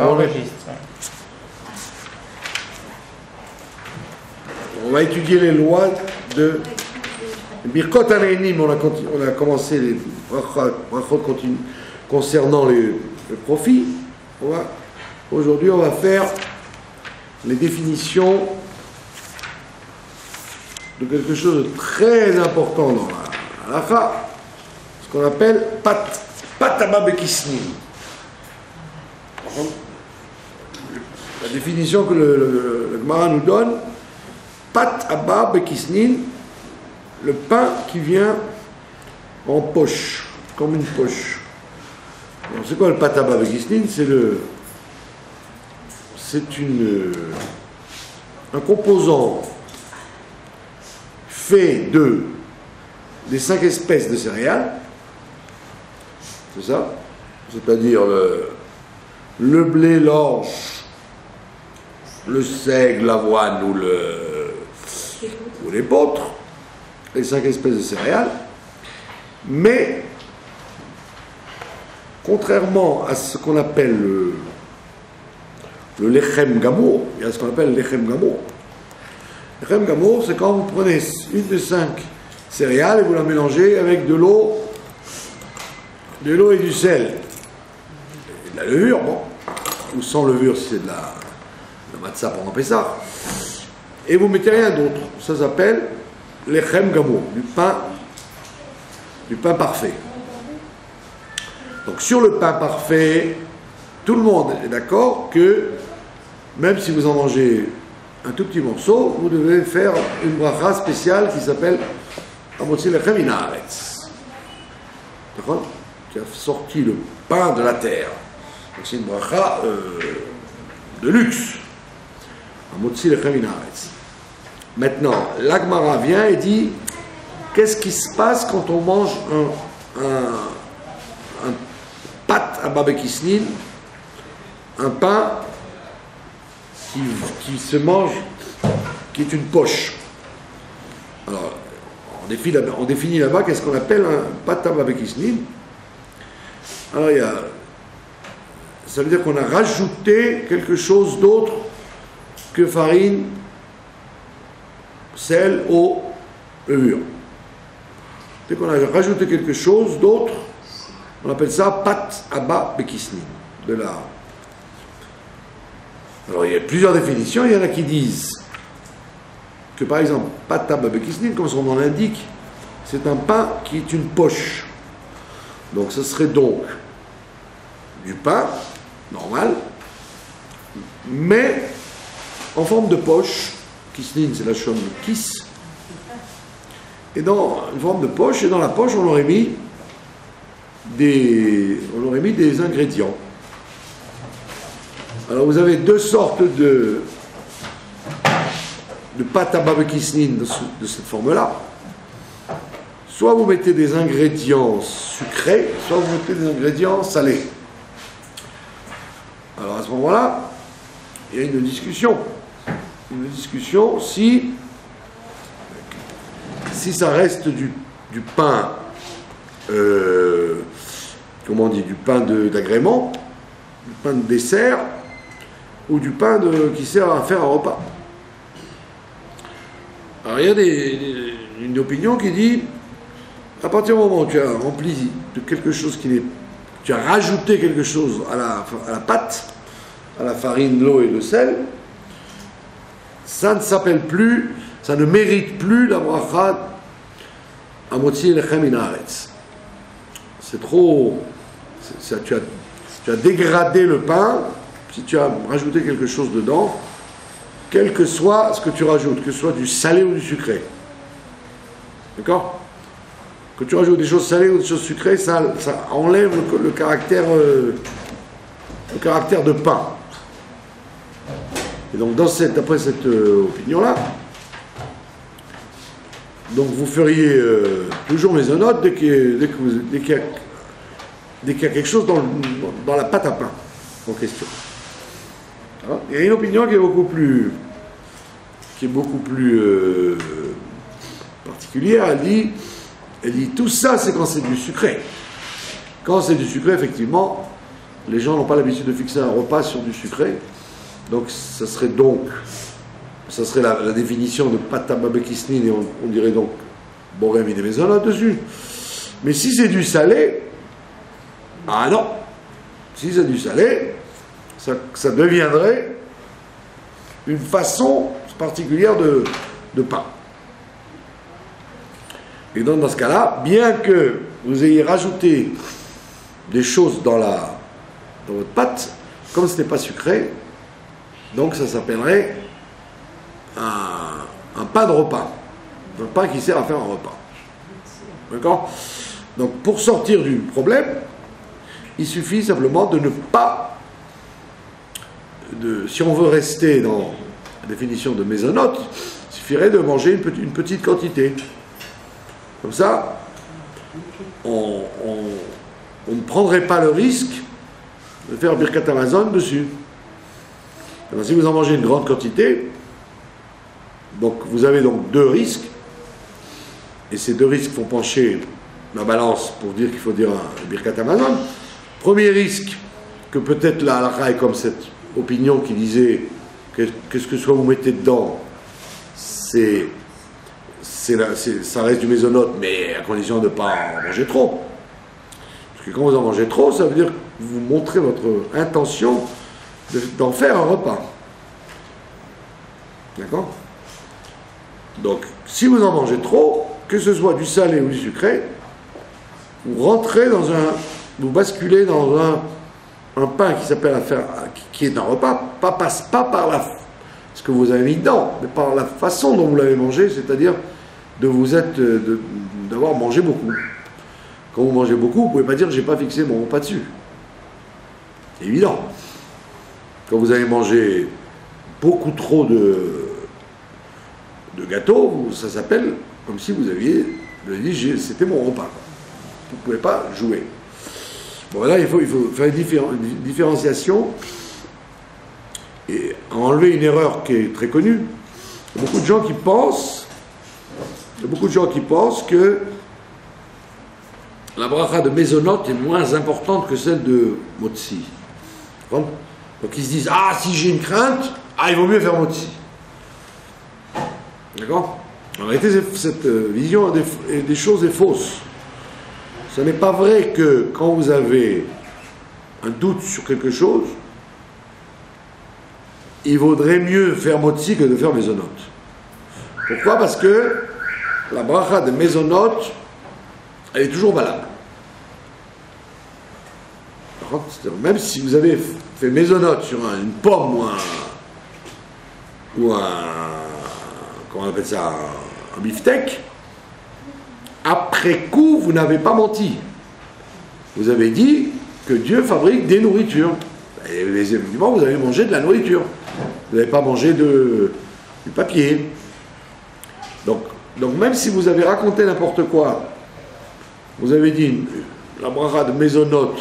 On va étudier les lois de Birkot Hanehenim. On a commencé les brachot concernant le profit. Aujourd'hui, on va faire les définitions de quelque chose de très important dans la halakha, ce qu'on appelle pat abba bekisnin. La définition que le Gemara nous donne, pat abba bekisnin, le pain qui vient en poche, comme une poche. C'est quoi le pat abba bekisnin? C'est un composant fait des 5 espèces de céréales, c'est ça, c'est-à-dire le blé, l'orge, le seigle, l'avoine ou l'épeautre, les 5 espèces de céréales, mais contrairement à ce qu'on appelle le lechem gamour, il y a ce qu'on appelle le lechem gamour. Le lechem gamour, c'est quand vous prenez une de 5 céréales et vous la mélangez avec de l'eau et du sel. Et de la levure, bon, ou sans levure si c'est de la matzah pendant Pessah. Et vous mettez rien d'autre. Ça s'appelle lechem gamour, du pain parfait. Donc sur le pain parfait, tout le monde est d'accord que même si vous en mangez un tout petit morceau, vous devez faire une bracha spéciale qui s'appelle Hamotzi lechem min haaretz. D'accord? Qui a sorti le pain de la terre. Donc c'est une bracha de luxe. Hamotzi lechem min haaretz. Maintenant, l'Agmara vient et dit qu'est-ce qui se passe quand on mange un pat abba bekisnin, un pain qui se mange, qui est une poche. Alors, on définit là-bas qu'est-ce qu'on appelle un pat abba bekisnin. Alors, ça veut dire qu'on a rajouté quelque chose d'autre que farine, sel, eau, levure. Dès qu'on a rajouté quelque chose d'autre, on appelle ça pat abba bekisnin. Alors il y a plusieurs définitions. Il y en a qui disent que par exemple, pat abba bekisnin, comme son nom l'indique, c'est un pain qui est une poche. Donc ce serait donc du pain normal, mais en forme de poche. Kisnin, c'est la chambre de kiss. Et dans une forme de poche, et dans la poche, on aurait mis des ingrédients. Alors vous avez 2 sortes de pâte à babekisnin de cette forme-là. Soit vous mettez des ingrédients sucrés, soit vous mettez des ingrédients salés. Alors à ce moment-là, il y a une discussion. Si ça reste du pain, du pain d'agrément, du pain de dessert, ou du pain qui sert à faire un repas. Alors il y a une opinion qui dit, à partir du moment où tu as rempli de quelque chose tu as rajouté quelque chose à la pâte, à la farine, l'eau et le sel, ça ne mérite plus la bracha Hamotzi lechem min haaretz. C'est trop. Tu as dégradé le pain si tu as rajouté quelque chose dedans, quel que soit ce que tu rajoutes, que ce soit du salé ou du sucré. D'accord? Que tu rajoutes des choses salées ou des choses sucrées, ça enlève le caractère de pain. Et donc, d'après cette opinion-là, donc vous feriez toujours mésonote dès qu'il y a quelque chose dans la pâte à pain en question. Il y a une opinion qui est beaucoup plus particulière. Elle dit tout ça, c'est quand c'est du sucré. Quand c'est du sucré, effectivement, les gens n'ont pas l'habitude de fixer un repas sur du sucré. Donc, ça serait la définition de pâte à babekisnin, et on dirait donc borem et des maisonnotes dessus. Mais si c'est du salé, ah non, si c'est du salé, ça deviendrait une façon particulière de pain. Et donc dans ce cas-là, bien que vous ayez rajouté des choses dans votre pâte, comme ce n'est pas sucré, donc ça s'appellerait un pain de repas. Un pain qui sert à faire un repas. D'accord? Donc pour sortir du problème, il suffit simplement de ne pas, si on veut rester dans la définition de mésonote, il suffirait de manger une petite quantité. Comme ça, on ne prendrait pas le risque de faire Birkat Hamazon dessus. Alors, si vous en mangez une grande quantité, donc vous avez donc deux risques, et ces deux risques font pencher la balance pour dire qu'il faut dire un Birkat Hamazon. Premier risque, que peut-être la halakha est comme cette opinion qui disait qu'est-ce que soit vous mettez dedans, ça reste du mésonote, mais à condition de ne pas en manger trop. Parce que quand vous en mangez trop, ça veut dire que vous montrez votre intention d'en faire un repas. D'accord? Donc, si vous en mangez trop, que ce soit du salé ou du sucré, vous basculez dans un pain qui s'appelle qui est un repas, pas par ce que vous avez mis dedans, mais par la façon dont vous l'avez mangé, c'est-à-dire d'avoir mangé beaucoup. Quand vous mangez beaucoup, vous ne pouvez pas dire j'ai pas fixé mon repas dessus. C'est évident. Quand vous avez mangé beaucoup trop de gâteaux, ça s'appelle comme si vous aviez dit c'était mon repas. Vous ne pouvez pas jouer. Bon, là, il faut faire une différenciation et enlever une erreur qui est très connue. Il y a beaucoup de gens qui pensent que la bracha de mésonote est moins importante que celle de motzi. Donc ils se disent, si j'ai une crainte, il vaut mieux faire motzi. D'accord? En réalité, cette vision des choses est fausse. Ce n'est pas vrai que quand vous avez un doute sur quelque chose, il vaudrait mieux faire motzi que de faire mésonote. Pourquoi? Parce que la bracha de mésonote, elle est toujours valable. Même si vous avez fait mésonote sur une pomme ou un comment on appelle ça, un beefsteak, après coup, vous n'avez pas menti. Vous avez dit que Dieu fabrique des nourritures. Et évidemment, vous avez mangé de la nourriture. Vous n'avez pas mangé du papier. Donc même si vous avez raconté n'importe quoi, vous avez dit la bracha de mésonote,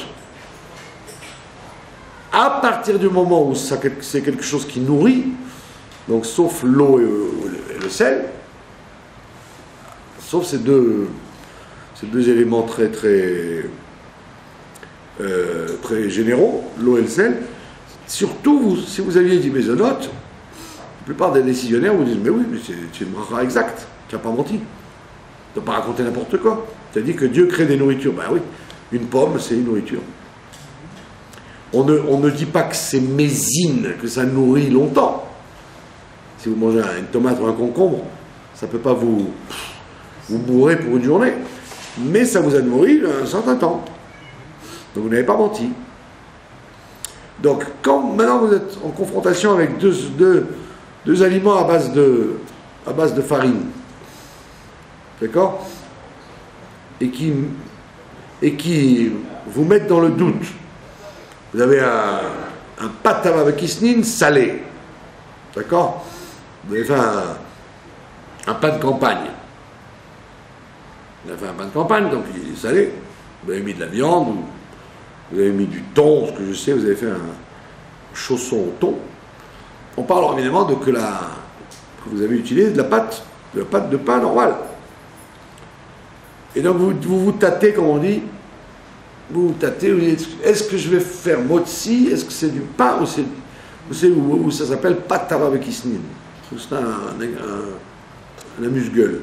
à partir du moment où c'est quelque chose qui nourrit, donc sauf l'eau et le sel, sauf ces deux éléments très généraux, l'eau et le sel, surtout si vous aviez dit mésonote, la plupart des décisionnaires vous disent mais oui, mais c'est une bracha exacte, tu n'as pas menti, tu n'as pas raconté n'importe quoi, tu as dit que Dieu crée des nourritures, ben oui, une pomme c'est une nourriture. On ne dit pas que c'est mésine, que ça nourrit longtemps. Si vous mangez une tomate ou un concombre, ça ne peut pas vous bourrer pour une journée. Mais ça vous a nourri un certain temps. Donc vous n'avez pas menti. Donc quand maintenant vous êtes en confrontation avec deux aliments à base de farine, d'accord, et qui vous mettent dans le doute, vous avez un pâte à babakisnin salé, d'accord, vous avez fait un pain de campagne. Vous avez fait un pain de campagne, donc il est salé. Vous avez mis de la viande, vous avez mis du thon, ce que je sais, vous avez fait un chausson au thon. On parle évidemment que vous avez utilisé de la pâte de pain normale. Et donc vous tâtez, comme on dit, vous tâtez, vous dites, est-ce que je vais faire motzi, est-ce que c'est du pain ou ça s'appelle patama bekisnin. C'est un amuse-gueule.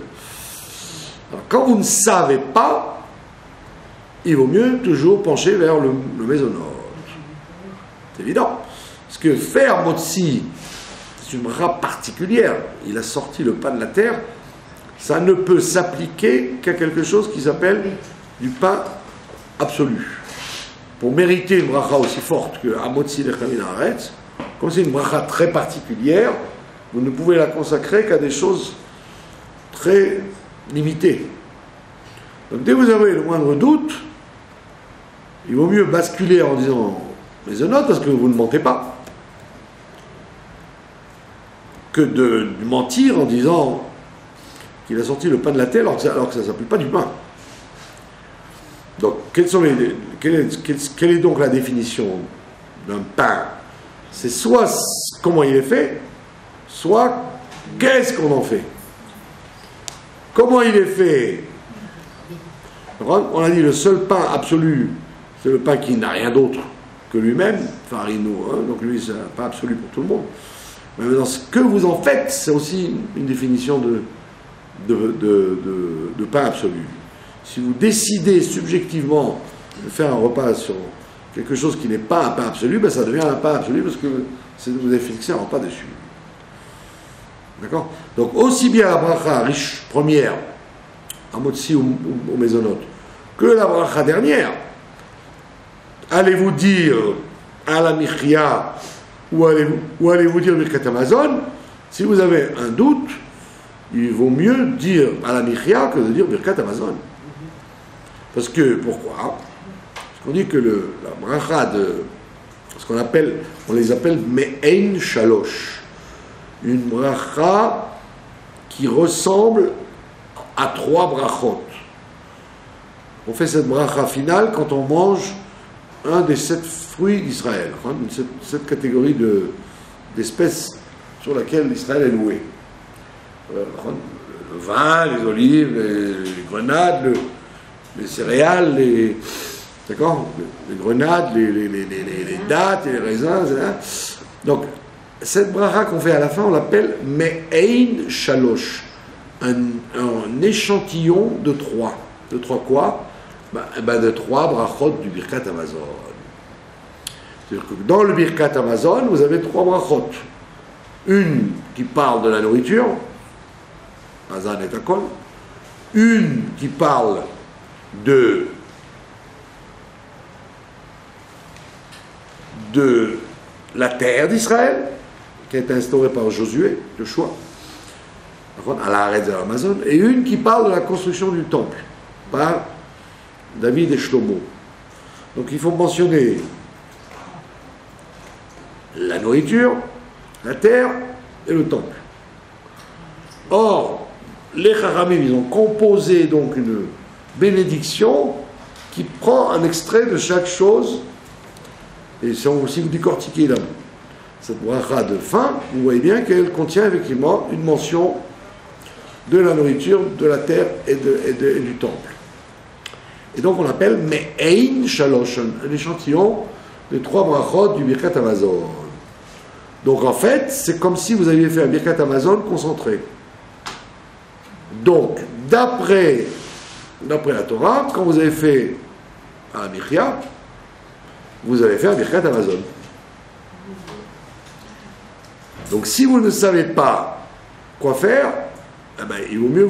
Alors, quand vous ne savez pas, il vaut mieux toujours pencher vers le mésonote. C'est évident. Parce que faire motzi, c'est une bracha particulière. Il a sorti le pain de la terre. Ça ne peut s'appliquer qu'à quelque chose qui s'appelle du pain absolu. Pour mériter une bracha aussi forte que Amotzi Lechamim Haaretz, comme c'est une bracha très particulière, vous ne pouvez la consacrer qu'à des choses très limitées. Donc dès que vous avez le moindre doute, il vaut mieux basculer en disant mésonote parce que vous ne mentez pas, que de mentir en disant qu'il a sorti le pain de la terre alors que ça ne s'appelle pas du pain. Donc, quelle est donc la définition d'un pain? C'est soit comment il est fait, soit qu'est-ce qu'on en fait. Comment il est fait? On a dit le seul pain absolu, c'est le pain qui n'a rien d'autre que lui-même, farino, hein, donc lui c'est un pain absolu pour tout le monde. Mais dans ce que vous en faites, c'est aussi une définition de pain absolu. Si vous décidez subjectivement de faire un repas sur quelque chose qui n'est pas un pain absolu, ben ça devient un pain absolu parce que vous avez fixé un repas dessus. D'accord? Donc aussi bien la bracha riche première, à motzi ou mésonote, que la bracha dernière, allez-vous dire à la michia ou allez-vous dire birkat Hamazon? Si vous avez un doute, il vaut mieux dire à la michia que de dire birkat Hamazon. Parce que, pourquoi? Parce qu'on dit que la bracha ce qu'on appelle, on les appelle me'ein shalosh, une bracha qui ressemble à 3 brachot. On fait cette bracha finale quand on mange un des 7 fruits d'Israël, cette catégorie d'espèces sur laquelle Israël est loué. Le vin, les olives, les grenades, les céréales, d'accord, les grenades, les dattes et les raisins, etc. Donc, cette bracha qu'on fait à la fin, on l'appelle Me'ein Shalosh, un échantillon de 3. De 3 quoi? De 3 brachot du Birkat Hamazon. C'est-à-dire que dans le Birkat Hamazon, vous avez 3 brachot. Une qui parle de la nourriture, Hazan et Akol. Une qui parle de la terre d'Israël, qui a été instaurée par Josué, le choix, à la arrêt de l'Amazon, et une qui parle de la construction du temple, par David et Shlomo. Donc il faut mentionner la nourriture, la terre et le temple. Or, les Chachamim, ils ont composé donc une bénédiction qui prend un extrait de chaque chose, et si vous décortiquez cette bracha de fin, vous voyez bien qu'elle contient effectivement une mention de la nourriture, de la terre et du temple. Et donc on l'appelle Me'ein Shalosh, un échantillon de 3 brachot du Birkat Hamazon. Donc en fait, c'est comme si vous aviez fait un Birkat Hamazon concentré. Donc, d'après la Torah, quand vous avez fait un Michia, vous avez fait un Birkat Hamazon. Donc si vous ne savez pas quoi faire, il vaut mieux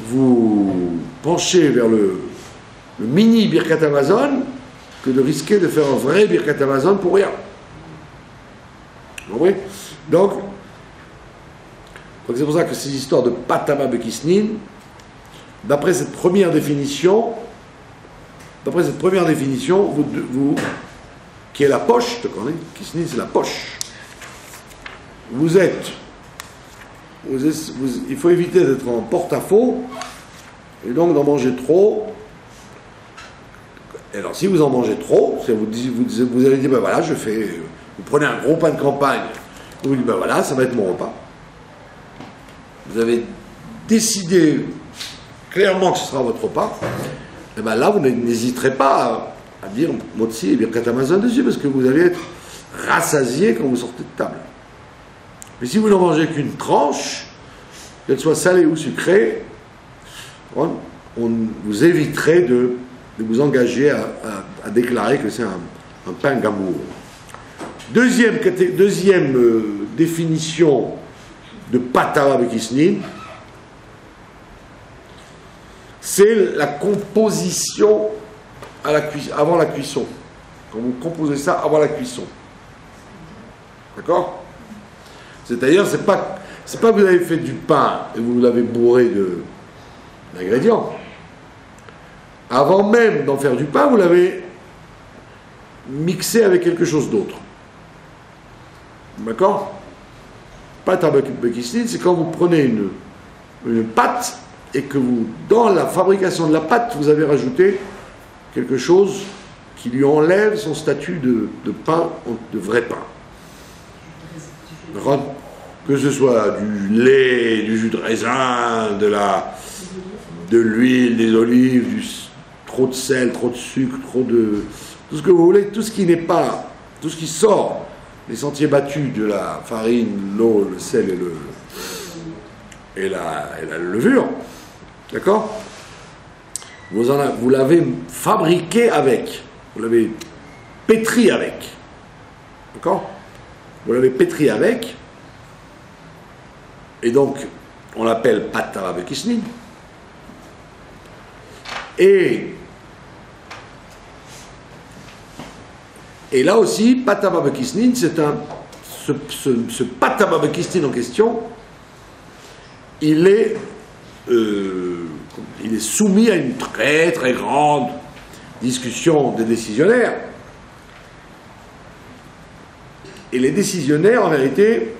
vous pencher vers le mini Birkat Hamazon que de risquer de faire un vrai Birkat Hamazon pour rien. Vous comprenez? Donc c'est pour ça que ces histoires de Patama Bekisnin, d'après cette première définition, vous qui est la poche, Kisnin c'est la poche. Il faut éviter d'être en porte-à-faux et donc d'en manger trop. Et alors si vous en mangez trop, vous allez dire voilà, vous prenez un gros pain de campagne, vous dites voilà, ça va être mon repas. Vous avez décidé clairement que ce sera votre repas. et bien là, vous n'hésiterez pas à dire Motzi et Birkat Hamazon dessus, parce que vous allez être rassasié quand vous sortez de table. Mais si vous n'en mangez qu'une tranche, qu'elle soit salée ou sucrée, on vous éviterait de vous engager à déclarer que c'est un pain gamour. Deuxième définition de patara bekisnin, c'est la composition avant la cuisson. Quand vous composez ça avant la cuisson. D'accord? C'est-à-dire, c'est pas que vous avez fait du pain et vous l'avez bourré d'ingrédients. Avant même d'en faire du pain, vous l'avez mixé avec quelque chose d'autre. D'accord? Pâte à bekisnin, c'est quand vous prenez une pâte et que dans la fabrication de la pâte, vous avez rajouté quelque chose qui lui enlève son statut de pain, de vrai pain. Que ce soit du lait, du jus de raisin, de l'huile, des olives, trop de sel, trop de sucre, tout ce que vous voulez, tout ce qui sort des sentiers battus de la farine, l'eau, le sel et la levure, d'accord? Vous l'avez fabriqué avec, vous l'avez pétri avec, d'accord? Vous l'avez pétri avec, et donc on l'appelle patara bekisnin. Et là aussi, patara bekisnin, ce patara bekisnin en question, il est soumis à une très très grande discussion des décisionnaires. Et les décisionnaires, en vérité,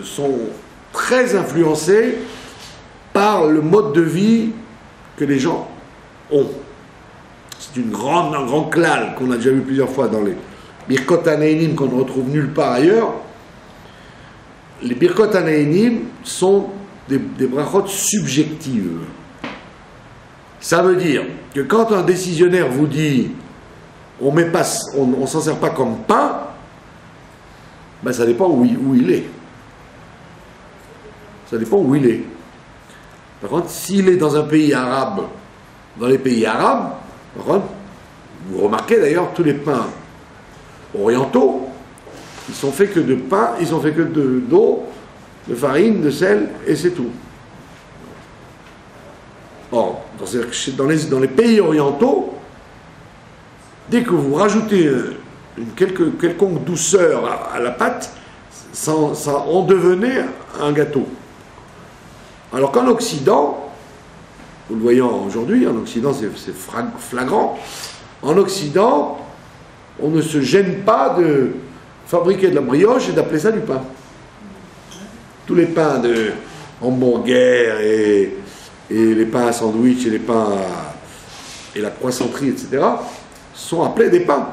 sont très influencés par le mode de vie que les gens ont. C'est un grand klal qu'on a déjà vu plusieurs fois dans les Birkot HaNe'enim qu'on ne retrouve nulle part ailleurs. Les Birkot HaNe'enim sont des brachot subjectives. Ça veut dire que quand un décisionnaire vous dit on ne s'en sert pas comme pain, ben ça dépend où il est. Ça dépend où il est. Par contre, s'il est dans un pays arabe, dans les pays arabes, par contre, vous remarquez d'ailleurs tous les pains orientaux, ils sont faits que de pain, ils sont faits que d'eau, de farine, de sel, et c'est tout. Or, dans les pays orientaux, dès que vous rajoutez quelconque douceur à la pâte, ça en devenait un gâteau. Alors qu'en Occident, vous le voyez aujourd'hui, en Occident c'est flagrant, en Occident, on ne se gêne pas de fabriquer de la brioche et d'appeler ça du pain. Tous les pains de hamburger et les pains à sandwich et les pains et la croissanterie, etc., sont appelés des pains.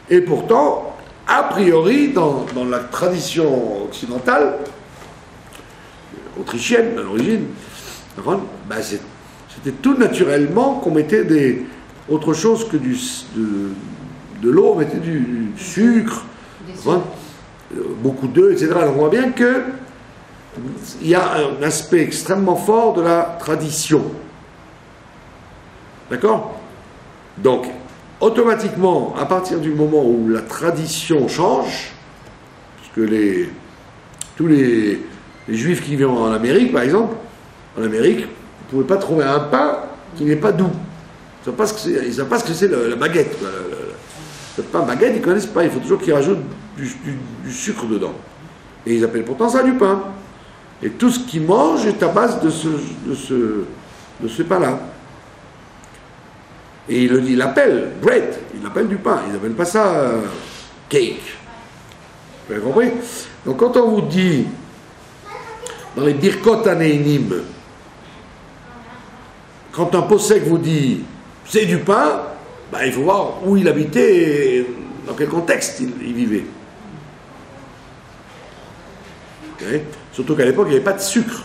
Et pourtant, a priori, dans la tradition occidentale, autrichienne à l'origine, ben c'était tout naturellement qu'on mettait autre chose que de l'eau, on mettait du sucre, beaucoup d'œufs, etc. Alors on voit bien qu'il y a un aspect extrêmement fort de la tradition. D'accord? Donc, automatiquement, à partir du moment où la tradition change, puisque tous les juifs qui vivent en Amérique, par exemple, en Amérique, vous ne pouvez pas trouver un pain qui n'est pas doux. Ils ne savent pas ce que c'est la baguette. Le pain baguette, ils ne connaissent pas. Il faut toujours qu'ils rajoutent du sucre dedans. Et ils appellent pourtant ça du pain. Et tout ce qu'ils mangent est à base de ce pain-là. Et il l'appelle bread, il l'appelle du pain, ils n'appellent pas ça cake. Vous avez compris? Donc quand on vous dit, dans les Birkot HaNe'enim, quand un possèque vous dit c'est du pain, ben, il faut voir où il habitait et dans quel contexte il vivait. Okay? Surtout qu'à l'époque, il n'y avait pas de sucre.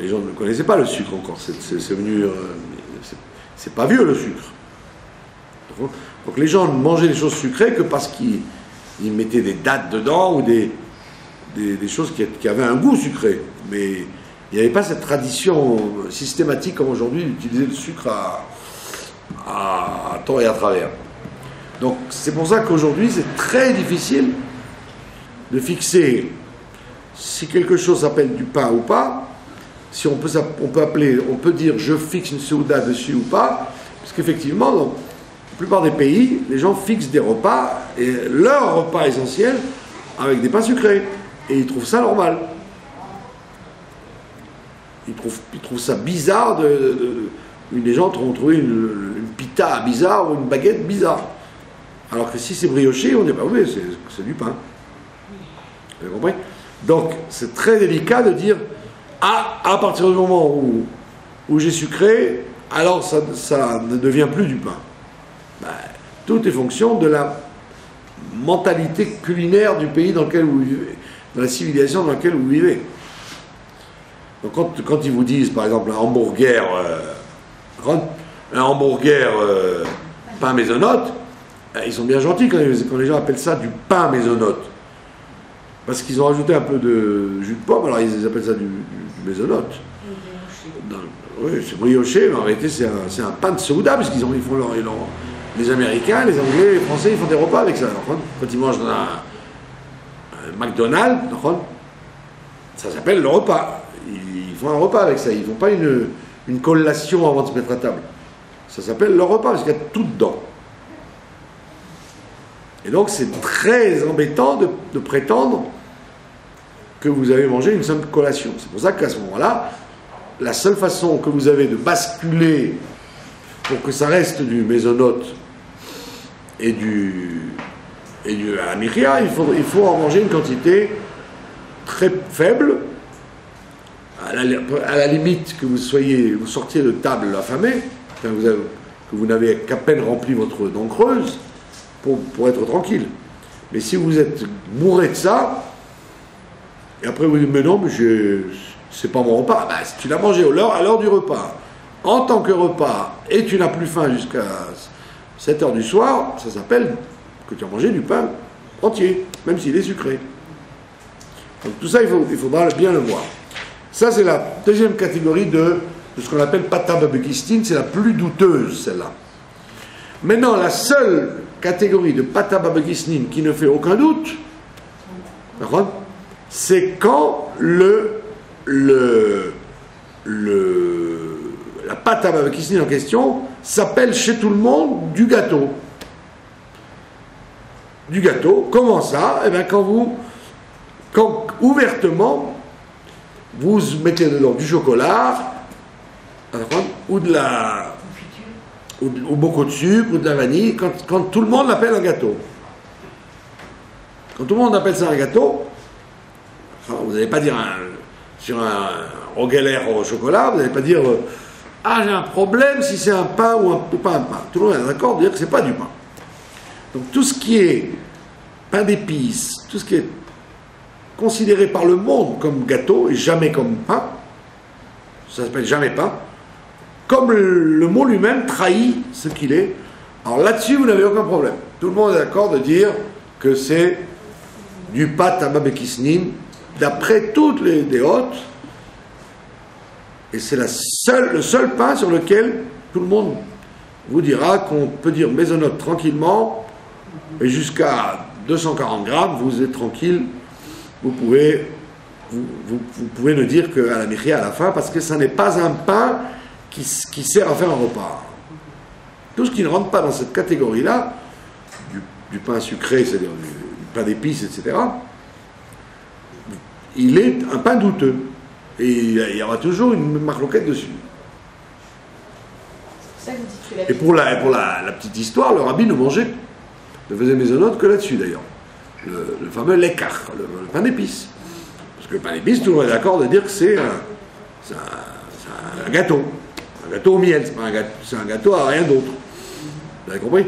Les gens ne connaissaient pas le sucre encore. C'est venu. C'est pas vieux le sucre. Donc les gens mangeaient des choses sucrées que parce qu'ils mettaient des dattes dedans ou des choses qui avaient un goût sucré. Mais il n'y avait pas cette tradition systématique comme aujourd'hui d'utiliser le sucre à tort et à travers. Donc c'est pour ça qu'aujourd'hui c'est très difficile de fixer si quelque chose s'appelle du pain ou pas, si on peut dire je fixe une souda dessus ou pas, parce qu'effectivement dans la plupart des pays, les gens fixent des repas, et leur repas essentiel avec des pains sucrés, et ils trouvent ça normal. Ils trouvent ça bizarre les gens ont trouvé une pita bizarre ou une baguette bizarre. Alors que si c'est brioché, on dit, bah oui, c'est du pain. Vous avez compris? Donc, c'est très délicat de dire, à partir du moment où j'ai sucré, alors ça ne devient plus du pain. Ben, tout est fonction de la mentalité culinaire du pays dans lequel vous vivez, de la civilisation dans laquelle vous vivez. Donc, quand ils vous disent, par exemple, un hamburger pain maisonnote, ils sont bien gentils quand les gens appellent ça du pain maisonnote. Parce qu'ils ont rajouté un peu de jus de pomme, alors ils appellent ça du maisonnote. Oui, c'est brioché, mais en réalité c'est un pain de souda, parce qu'ils font les Américains, les Anglais, les Français, ils font des repas avec ça. Quand ils mangent dans un McDonald's, ça s'appelle le repas. Ils font un repas avec ça, ils ne font pas une collation avant de se mettre à table. Ça s'appelle le repas, parce qu'il y a tout dedans. Et donc c'est très embêtant de prétendre que vous avez mangé une simple collation. C'est pour ça qu'à ce moment-là, la seule façon que vous avez de basculer pour que ça reste du maisonnote et du amiria, il faut en manger une quantité très faible, à la limite que vous sortiez de table affamé, que vous n'avez qu'à peine rempli votre dent creuse, pour être tranquille. Mais si vous êtes bourré de ça, et après vous dites, mais non, mais c'est pas mon repas, ben, si tu l'as mangé à l'heure du repas, en tant que repas, et tu n'as plus faim jusqu'à 7 h du soir, ça s'appelle que tu as mangé du pain entier, même s'il est sucré. Donc tout ça, il faudra bien le voir. Ça, c'est la deuxième catégorie de ce qu'on appelle pata babekistin, c'est la plus douteuse, celle-là. Maintenant, la seule catégorie de pata babekisnin qui ne fait aucun doute, c'est quand la pata babekisnin en question s'appelle chez tout le monde du gâteau. Du gâteau, comment ça? Eh bien, quand ouvertement vous mettez dedans du chocolat ou ou beaucoup de sucre, ou de la vanille, quand tout le monde l'appelle un gâteau. Quand tout le monde appelle ça un gâteau, vous n'allez pas dire sur un rogueler au chocolat, vous n'allez pas dire j'ai un problème si c'est un pain ou pas un pain. Tout le monde est d'accord de dire que c'est pas du pain. Donc tout ce qui est pain d'épices, tout ce qui est considéré par le monde comme gâteau et jamais comme pain, ça s'appelle jamais pain, comme le mot lui-même trahit ce qu'il est. Alors là-dessus, vous n'avez aucun problème. Tout le monde est d'accord de dire que c'est du pata babekisnin, d'après toutes les déotes, et c'est le seul pain sur lequel tout le monde vous dira qu'on peut dire maisonnote tranquillement, et jusqu'à 240 grammes, vous êtes tranquille, vous pouvez ne dire qu'à la michia à la fin, parce que ça n'est pas un pain qui sert à faire un repas. Tout ce qui ne rentre pas dans cette catégorie-là, du pain sucré, c'est-à-dire du pain d'épices, etc., il est un pain douteux. Et il y aura toujours une marloquette dessus. Et pour la petite histoire, le rabbi ne faisait maisonnote que là-dessus d'ailleurs. Le fameux lekach, le pain d'épices. Parce que le pain d'épices, tout le monde est d'accord de dire que c'est un gâteau. Un gâteau au miel, c'est un gâteau à rien d'autre. Vous avez compris?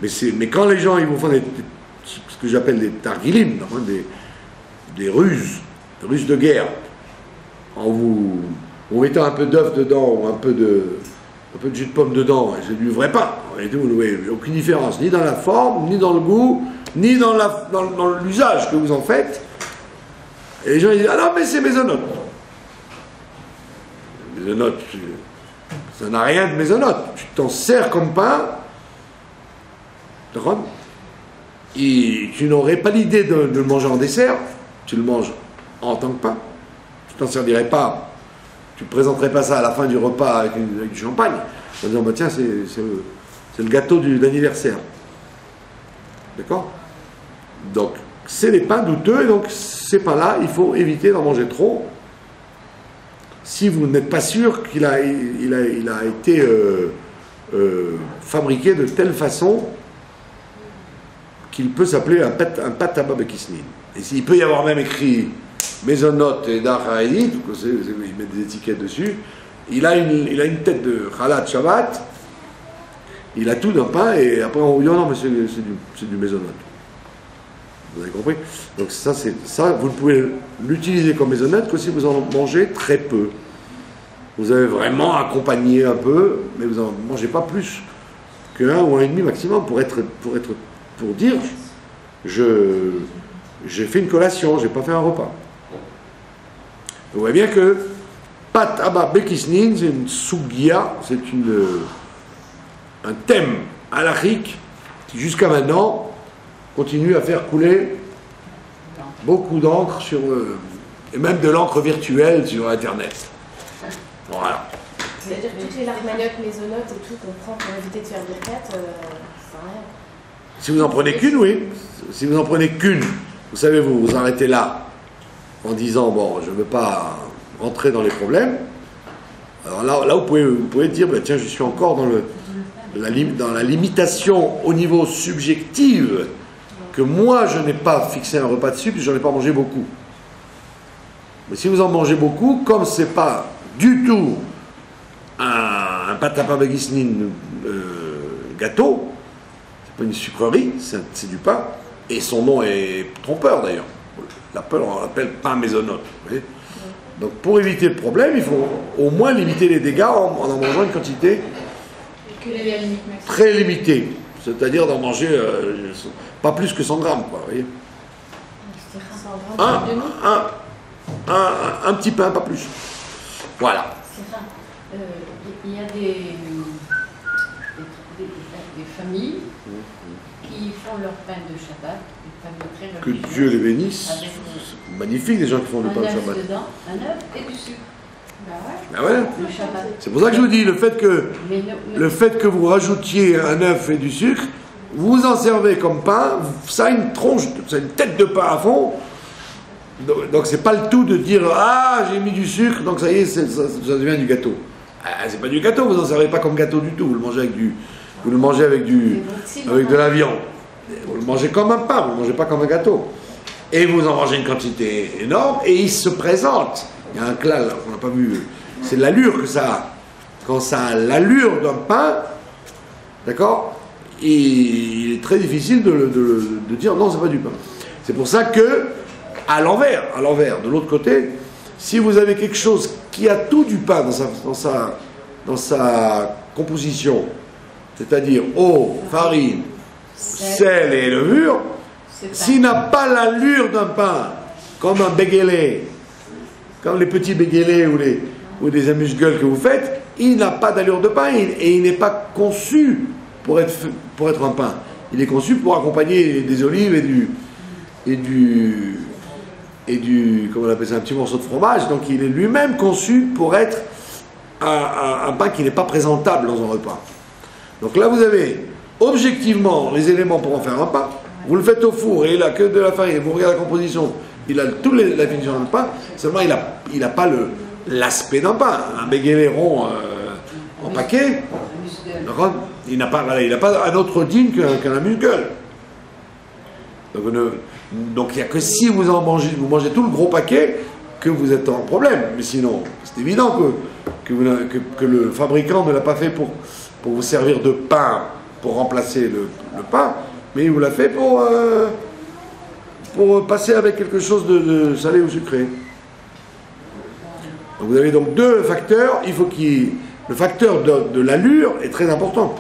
Mais quand les gens ils vont faire ce que j'appelle des targilim, des ruses de guerre, en mettant un peu d'œuf dedans ou un peu de jus de pomme dedans, c'est du vrai pain. Et vous ne voyez aucune différence, ni dans la forme, ni dans le goût, ni dans l'usage que vous en faites. Et les gens ils disent, ah non, mais c'est maisonnote. Maisonnote, ça n'a rien de maisonnote. Tu t'en sers comme pain, d'accord? Et tu n'aurais pas l'idée de le manger en dessert, tu le manges en tant que pain. Tu t'en servirais pas, tu ne présenterais pas ça à la fin du repas avec du champagne, en disant, bah tiens, c'est le gâteau d'anniversaire. D'accord? Donc, c'est des pains douteux, et donc ces pains-là, il faut éviter d'en manger trop. Si vous n'êtes pas sûr qu'il a été fabriqué de telle façon qu'il peut s'appeler un pat à babakisnin. Et s'il peut y avoir même écrit maisonnote et dar haïd, ils mettent des étiquettes dessus, il a une tête de Khalat Shabbat, il a tout d'un pain, et après on dit, oh non, mais c'est du maisonnote. Vous avez compris? Donc ça, vous ne pouvez l'utiliser comme maisonnote que si vous en mangez très peu. Vous avez vraiment accompagné un peu, mais vous n'en mangez pas plus qu'un ou un et demi maximum pour dire j'ai fait une collation, j'ai pas fait un repas. Vous voyez bien que Pat Abba Bekisnin, c'est une sugia, c'est un thème halachique qui jusqu'à maintenant continue à faire couler beaucoup d'encre et même de l'encre virtuelle sur Internet. Voilà. C'est-à-dire que toutes les larmaniotes, maisonnotes et tout qu'on prend pour éviter de faire des raclettes, ça sert à rien. Si vous en prenez qu'une, oui. Si vous en prenez qu'une, vous savez, vous vous arrêtez là en disant, bon, je ne veux pas rentrer dans les problèmes. Alors là vous pouvez dire, bah, tiens, je suis encore dans la limitation au niveau subjectif que moi, je n'ai pas fixé un repas dessus, puis je n'en ai pas mangé beaucoup. Mais si vous en mangez beaucoup, comme ce n'est pas du tout un patapa bagisnin gâteau, c'est pas une sucrerie, c'est du pain, et son nom est trompeur d'ailleurs. On l'appelle pain maisonnote. Vous voyez. Donc pour éviter le problème, il faut au moins limiter les dégâts en mangeant une quantité très limitée. C'est-à-dire d'en manger pas plus que 100 grammes, quoi, vous voyez. Un petit pain, pas plus. Voilà. Il y a des familles qui font leur pain de Shabbat, que Dieu les bénisse. C'est magnifique, les gens qui font le pain de Shabbat. Dedans, un œuf et du sucre. Ben ouais. C'est pour ça que je vous dis, le fait que vous rajoutiez un œuf et du sucre, vous en servez comme pain, ça a une tronche, ça a une tête de pain à fond. Donc c'est pas le tout de dire, ah, j'ai mis du sucre, donc ça y est, ça devient du gâteau. Ah, c'est pas du gâteau, vous n'en servez pas comme gâteau du tout, vous le mangez avec de la viande. Vous le mangez comme un pain, vous ne le mangez pas comme un gâteau. Et vous en mangez une quantité énorme, et il se présente. Il y a un clal qu'on n'a pas vu, c'est l'allure que ça a. Quand ça a l'allure d'un pain, d'accord, il est très difficile de dire non, c'est pas du pain. C'est pour ça que, à l'envers, de l'autre côté, si vous avez quelque chose qui a tout du pain dans sa composition, c'est-à-dire eau, farine, sel et levure, s'il n'a pas l'allure d'un pain, comme un béguélé, comme les petits béguélés ou des amuse-gueules que vous faites, il n'a pas d'allure de pain et il n'est pas conçu pour être un pain. Il est conçu pour accompagner des olives et du comment on appelle ça, un petit morceau de fromage. Donc il est lui-même conçu pour être un pain qui n'est pas présentable dans un repas. Donc là vous avez objectivement les éléments pour en faire un pain. Vous le faites au four et il n'a que de la farine. Vous regardez la composition, il a toute la finition d'un pain. Seulement il n'a pas l'aspect d'un pain. Un béguélé rond en paquet, il n'a pas un autre digne qu'un amuse-gueule. Donc il n'y a que si vous mangez tout le gros paquet que vous êtes en problème. Mais sinon, c'est évident que le fabricant ne l'a pas fait pour vous servir de pain, pour remplacer le pain, mais il vous l'a fait pour passer avec quelque chose de salé ou sucré. Donc vous avez donc deux facteurs, le facteur de l'allure est très important.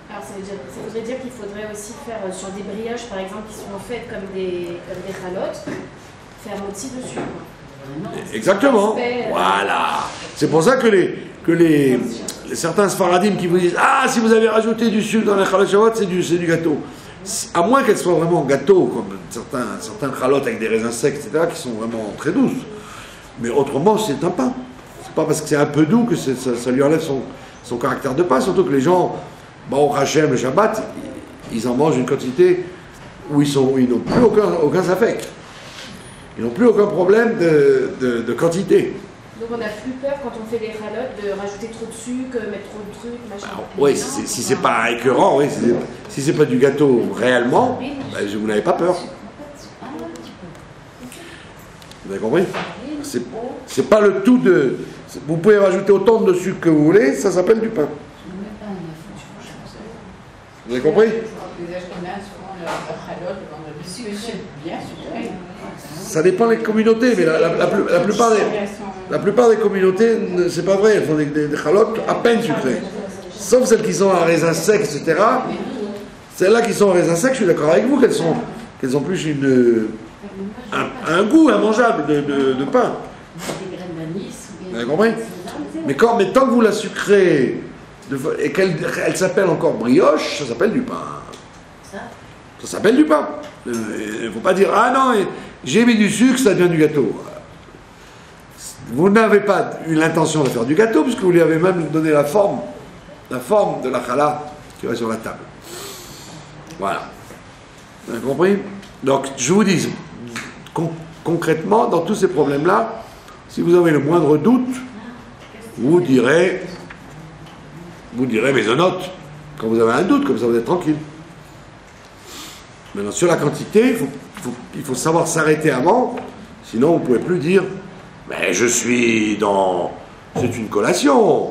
Alors ça voudrait dire qu'il faudrait aussi faire sur des brioches par exemple qui sont faites comme des chalotes, faire aussi dessus. Exactement. Voilà. C'est pour ça que certains sfaradim qui vous disent ah si vous avez rajouté du sucre dans les chalotes Shavuot c'est du gâteau. À moins qu'elles soient vraiment gâteaux comme certains chalotes avec des raisins secs etc qui sont vraiment très douces. Mais autrement c'est un pain. C'est pas parce que c'est un peu doux que ça lui enlève son caractère de pain. Surtout que les gens au Hachem le Shabbat ils en mangent une quantité où ils n'ont plus aucun safek. Ils n'ont plus aucun problème de quantité. Donc on n'a plus peur quand on fait des chalotes de rajouter trop de sucre, mettre trop de trucs, machin. Oui, si c'est pas écœurant, oui, si c'est pas du gâteau réellement, vous n'avez pas peur. Vous avez compris? C'est pas le tout de... Vous pouvez rajouter autant de sucre que vous voulez, ça s'appelle du pain. Vous avez compris? Ça dépend des communautés, mais la plupart des communautés, c'est pas vrai, elles font des chalotes à peine sucrées. Sauf celles qui sont à raisin sec, etc. Celles-là qui sont à raisin sec, je suis d'accord avec vous, qu'elles ont plus un goût immangeable de pain. Vous avez compris? Mais tant que vous la sucrez, et qu'elle s'appelle encore brioche, ça s'appelle du pain. Ça s'appelle du pain. Il ne faut pas dire ah non, j'ai mis du sucre, ça devient du gâteau. Vous n'avez pas eu l'intention de faire du gâteau, puisque vous lui avez même donné la forme de la challah qui va sur la table. Voilà. Vous avez compris? Donc, je vous dis, concrètement, dans tous ces problèmes-là, si vous avez le moindre doute, vous direz maisonnote, quand vous avez un doute, comme ça vous êtes tranquille. Maintenant, sur la quantité, il faut savoir s'arrêter avant, sinon vous ne pouvez plus dire mais je suis dans... c'est une collation.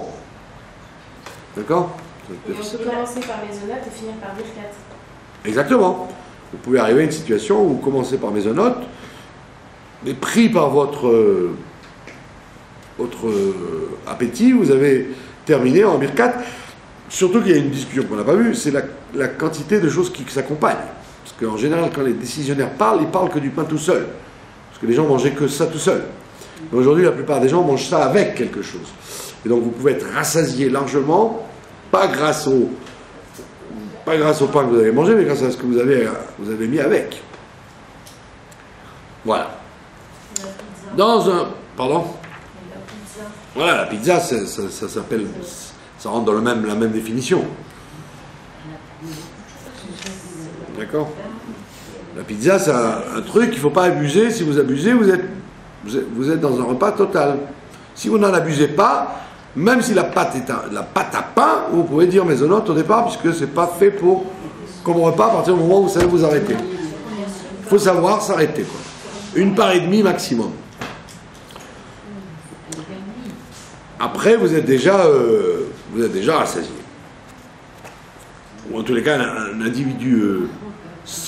D'accord? Et on peut commencer par maisonnote et finir par birkat. Exactement. Vous pouvez arriver à une situation où vous commencez par maisonnote, mais pris par votre appétit, vous avez terminé en birkat. Surtout qu'il y a une discussion qu'on n'a pas vue, c'est la quantité de choses qui s'accompagnent. Parce qu'en général, quand les décisionnaires parlent, ils parlent que du pain tout seul. Parce que les gens mangeaient que ça tout seul. Mais aujourd'hui, la plupart des gens mangent ça avec quelque chose. Et donc, vous pouvez être rassasié largement, pas grâce au pain que vous avez mangé, mais grâce à ce que vous avez mis avec. Voilà. Pardon ? Voilà, la pizza, ça s'appelle... Ça rentre dans la même définition. D'accord? La pizza, c'est un truc qu'il ne faut pas abuser. Si vous abusez, vous êtes dans un repas total. Si vous n'en abusez pas, même si la pâte à pain, vous pouvez dire maisonnote au départ, puisque ce n'est pas fait comme repas à partir du moment où vous savez vous arrêter. Il faut savoir s'arrêter, quoi. Une part et demie maximum. Après, vous êtes déjà rassasié. Ou en tous les cas, un individu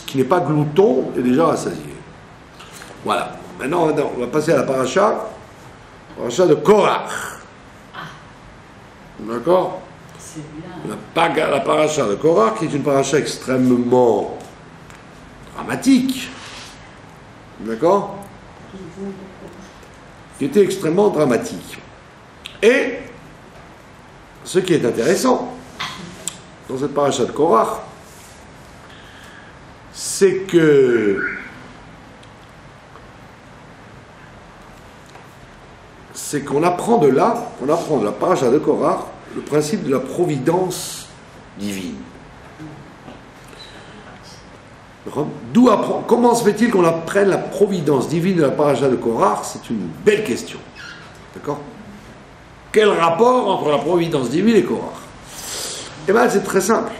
qui n'est pas glouton est déjà rassasié. Voilà. Maintenant, on va passer à la paracha de Korach. D'accord? La paracha de Korach, qui est une paracha extrêmement dramatique. D'accord? Qui était extrêmement dramatique. Et ce qui est intéressant dans cette paracha de Korach, c'est qu'on apprend de la paracha de Korach le principe de la providence divine. Comment se fait-il qu'on apprenne la providence divine de la paracha de Korach? C'est une belle question. D'accord? Quel rapport entre la providence divine et Korach? Eh bien, c'est très simple.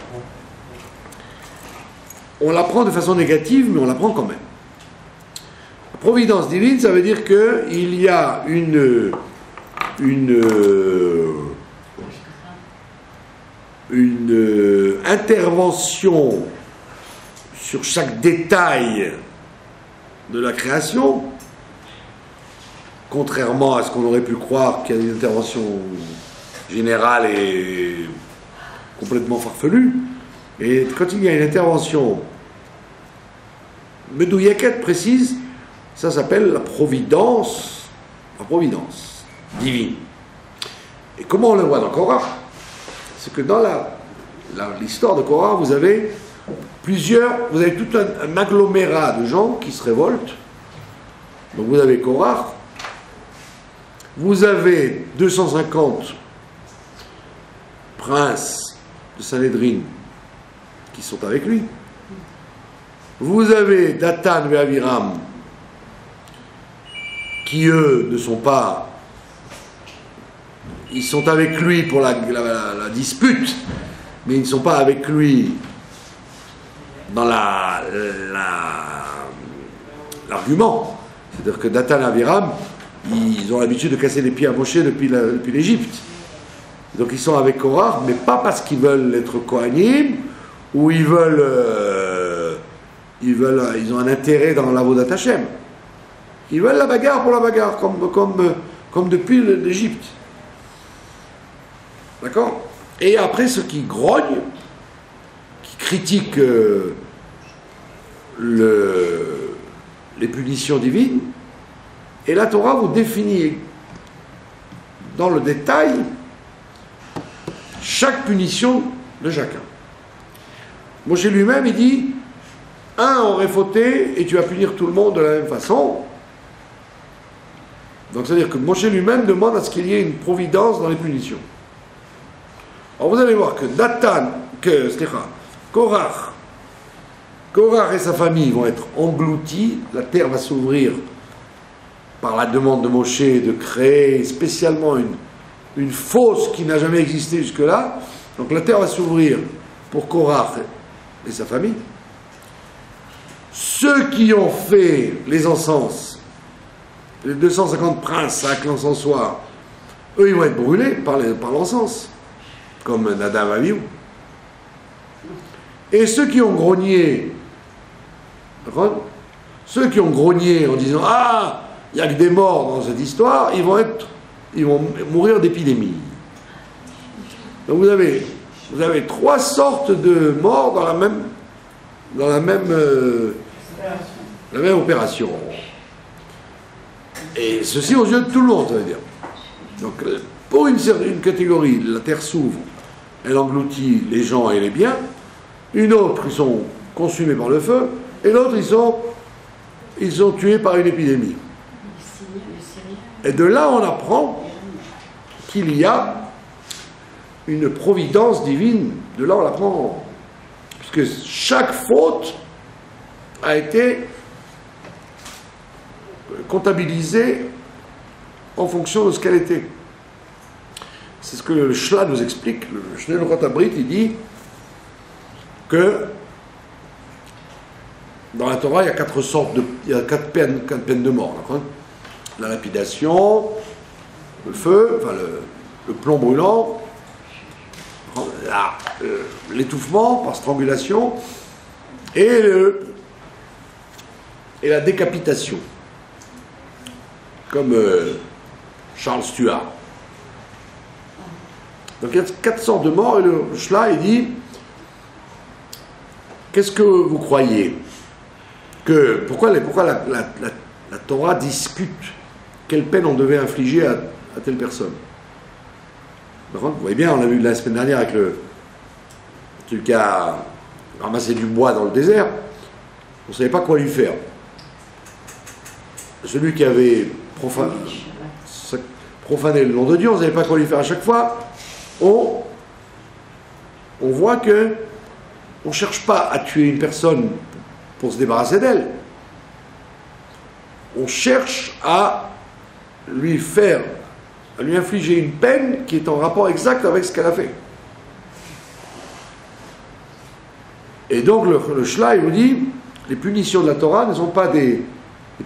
On l'apprend de façon négative, mais on l'apprend quand même. La providence divine, ça veut dire qu'il y a une intervention sur chaque détail de la création contrairement à ce qu'on aurait pu croire qu'il y a une intervention générale et complètement farfelue, et quand il y a une intervention medouillakette précise, ça s'appelle la providence divine. Et comment on le voit dans Korah? C'est que dans l'histoire de Korah, vous avez tout un agglomérat de gens qui se révoltent. Donc vous avez Korah, vous avez 250 princes de Sanhédrin qui sont avec lui. Vous avez Dathan et Abiram qui eux ne sont pas, ils sont avec lui pour la dispute, mais ils ne sont pas avec lui dans l'argument. C'est-à-dire que Dathan et Abiram, ils ont l'habitude de casser les pieds à Moshe depuis l'Égypte. Donc ils sont avec Korah, mais pas parce qu'ils veulent être Kohanim, ou ils ont un intérêt dans l'Avodat Hashem. Ils veulent la bagarre pour la bagarre, comme depuis l'Égypte. D'accord? Et après, ceux qui grognent, qui critiquent les punitions divines, et la Torah vous définit dans le détail chaque punition de chacun. Moshe lui-même, il dit, un aurait fauté et tu vas punir tout le monde de la même façon. Donc c'est-à-dire que Moshe lui-même demande à ce qu'il y ait une providence dans les punitions. Alors vous allez voir que Korah et sa famille vont être engloutis, la terre va s'ouvrir par la demande de Moshe de créer spécialement une fosse qui n'a jamais existé jusque-là. Donc la terre va s'ouvrir pour Korah et sa famille. Ceux qui ont fait les encens, les 250 princes avec l'encensoir, eux ils vont être brûlés par l'encens, comme Nadab et Abihu. Et ceux qui ont grogné, en disant ah, il n'y a que des morts dans cette histoire, ils vont mourir d'épidémie. Donc vous avez 3 sortes de morts dans la même opération. Et ceci aux yeux de tout le monde, ça veut dire. Donc pour une catégorie, la terre s'ouvre, elle engloutit les gens et les biens. Une autre, ils sont consumés par le feu, et l'autre, ils sont tués par une épidémie. Et de là, on apprend qu'il y a une providence divine. De là, on l'apprend. Parce que chaque faute a été comptabilisée en fonction de ce qu'elle était. C'est ce que le Shla nous explique. Le Shnei Luchot HaBrit, il dit que dans la Torah, il y a 4 peines de mort. D'accord ? La lapidation, le feu, enfin le plomb brûlant, l'étouffement par strangulation et la décapitation, comme Charles Stuart. Donc il y a 4 sortes de morts et le Shla il dit qu'est-ce que vous croyez pourquoi la Torah discute quelle peine on devait infliger à telle personne. Vous voyez bien, on l'a vu la semaine dernière avec celui qui a ramassé du bois dans le désert, on ne savait pas quoi lui faire. Celui qui avait profané le nom de Dieu, on ne savait pas quoi lui faire. À chaque fois, on voit que on ne cherche pas à tuer une personne pour se débarrasser d'elle. On cherche à lui infliger une peine qui est en rapport exact avec ce qu'elle a fait. Et donc le Shla, il vous dit, les punitions de la Torah ne sont pas des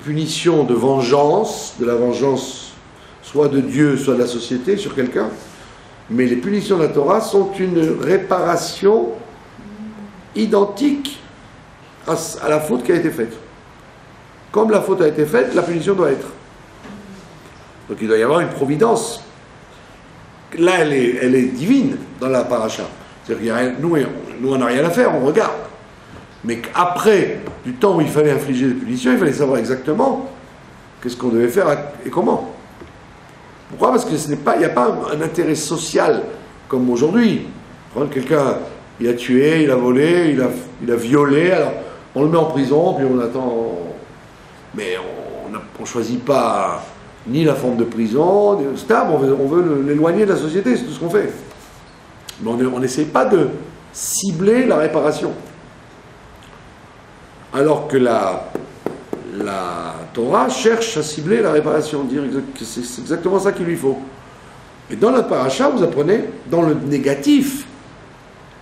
punitions de vengeance, de la vengeance soit de Dieu, soit de la société sur quelqu'un, mais les punitions de la Torah sont une réparation identique à la faute qui a été faite. Comme la faute a été faite, la punition doit être. Donc il doit y avoir une providence. Là, elle est divine dans la paracha. C'est-à-dire qu'il nous, on n'a rien à faire, on regarde. Mais qu'après, du temps où il fallait infliger des punitions, il fallait savoir exactement qu'est-ce qu'on devait faire et comment. Pourquoi? Parce que il n'y a pas un intérêt social comme aujourd'hui. Quelqu'un, il a tué, il a volé, il a violé, alors on le met en prison, puis on attend. Mais on ne choisit pas ni la forme de prison, ni stable, on veut l'éloigner de la société, c'est tout ce qu'on fait. Mais on n'essaie pas de cibler la réparation. Alors que la Torah cherche à cibler la réparation, dire que c'est exactement ça qu'il lui faut. Et dans la paracha, vous apprenez, dans le négatif,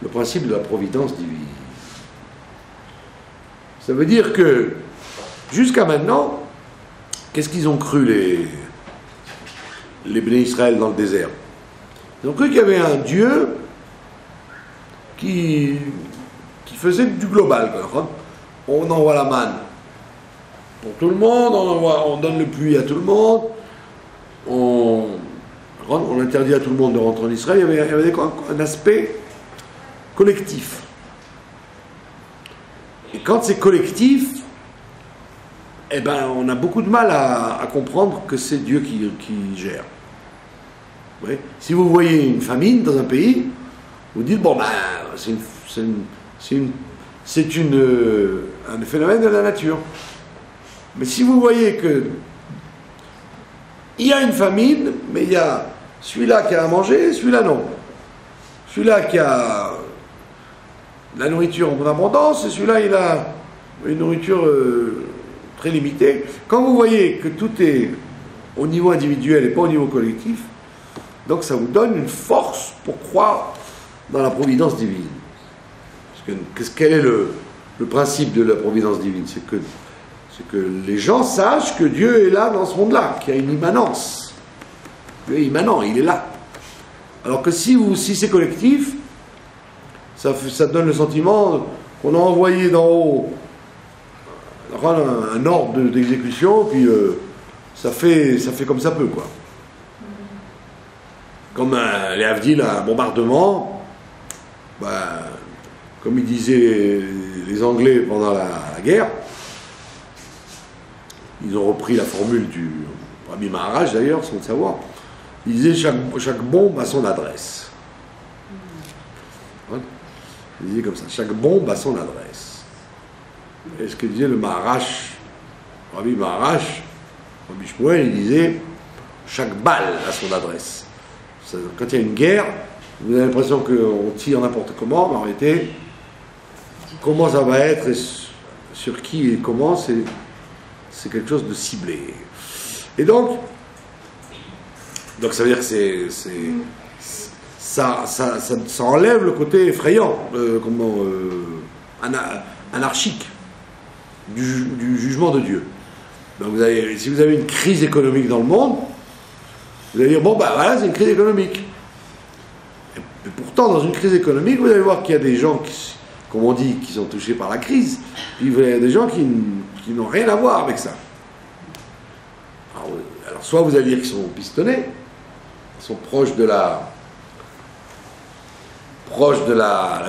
le principe de la providence divine. Ça veut dire que, jusqu'à maintenant, qu'est-ce qu'ils ont cru les Béné Israël dans le désert? Ils ont cru qu'il y avait un Dieu qui faisait du global, quoi. On envoie la manne pour tout le monde, on donne le pluie à tout le monde, on interdit à tout le monde de rentrer en Israël. Il y avait un aspect collectif. Et quand c'est collectif, eh ben, on a beaucoup de mal à comprendre que c'est Dieu qui gère. Oui. Si vous voyez une famine dans un pays, vous dites, bon, ben, c'est un phénomène de la nature. Mais si vous voyez que il y a une famine, mais il y a celui-là qui a à manger, celui-là non. Celui-là qui a la nourriture en abondance, et celui-là il a une nourriture très limitée. Quand vous voyez que tout est au niveau individuel et pas au niveau collectif, donc ça vous donne une force pour croire dans la providence divine. Quel est le principe de la providence divine? C'est que les gens sachent que Dieu est là dans ce monde-là, qu'il y a une immanence. Dieu est immanent, il est là. Alors que si c'est collectif, ça donne le sentiment qu'on a envoyé d'en haut un ordre d'exécution, puis ça fait comme ça peut, quoi. Comme les Havdil, un bombardement, comme ils disaient les Anglais pendant la guerre, ils ont repris la formule du Rabbi Maharaj d'ailleurs, sans le savoir. Ils disaient chaque bombe a son adresse. Ils disaient comme ça, chaque bombe a son adresse. Et ce que disait le Maharaj, Rabbi Maharaj, Rabbi Shmuel, il disait chaque balle a son adresse. Quand il y a une guerre, vous avez l'impression qu'on tire n'importe comment, mais en réalité, comment ça va être et sur qui et comment, c'est quelque chose de ciblé. Et donc ça veut dire que ça enlève le côté effrayant, anarchique du jugement de Dieu. Donc si vous avez une crise économique dans le monde, vous allez dire, bon, ben voilà, c'est une crise économique. Et pourtant, dans une crise économique, vous allez voir qu'il y a des gens comme on dit, qui sont touchés par la crise, puis il y a des gens qui n'ont rien à voir avec ça. Alors soit vous allez dire qu'ils sont pistonnés, ils sont proches de la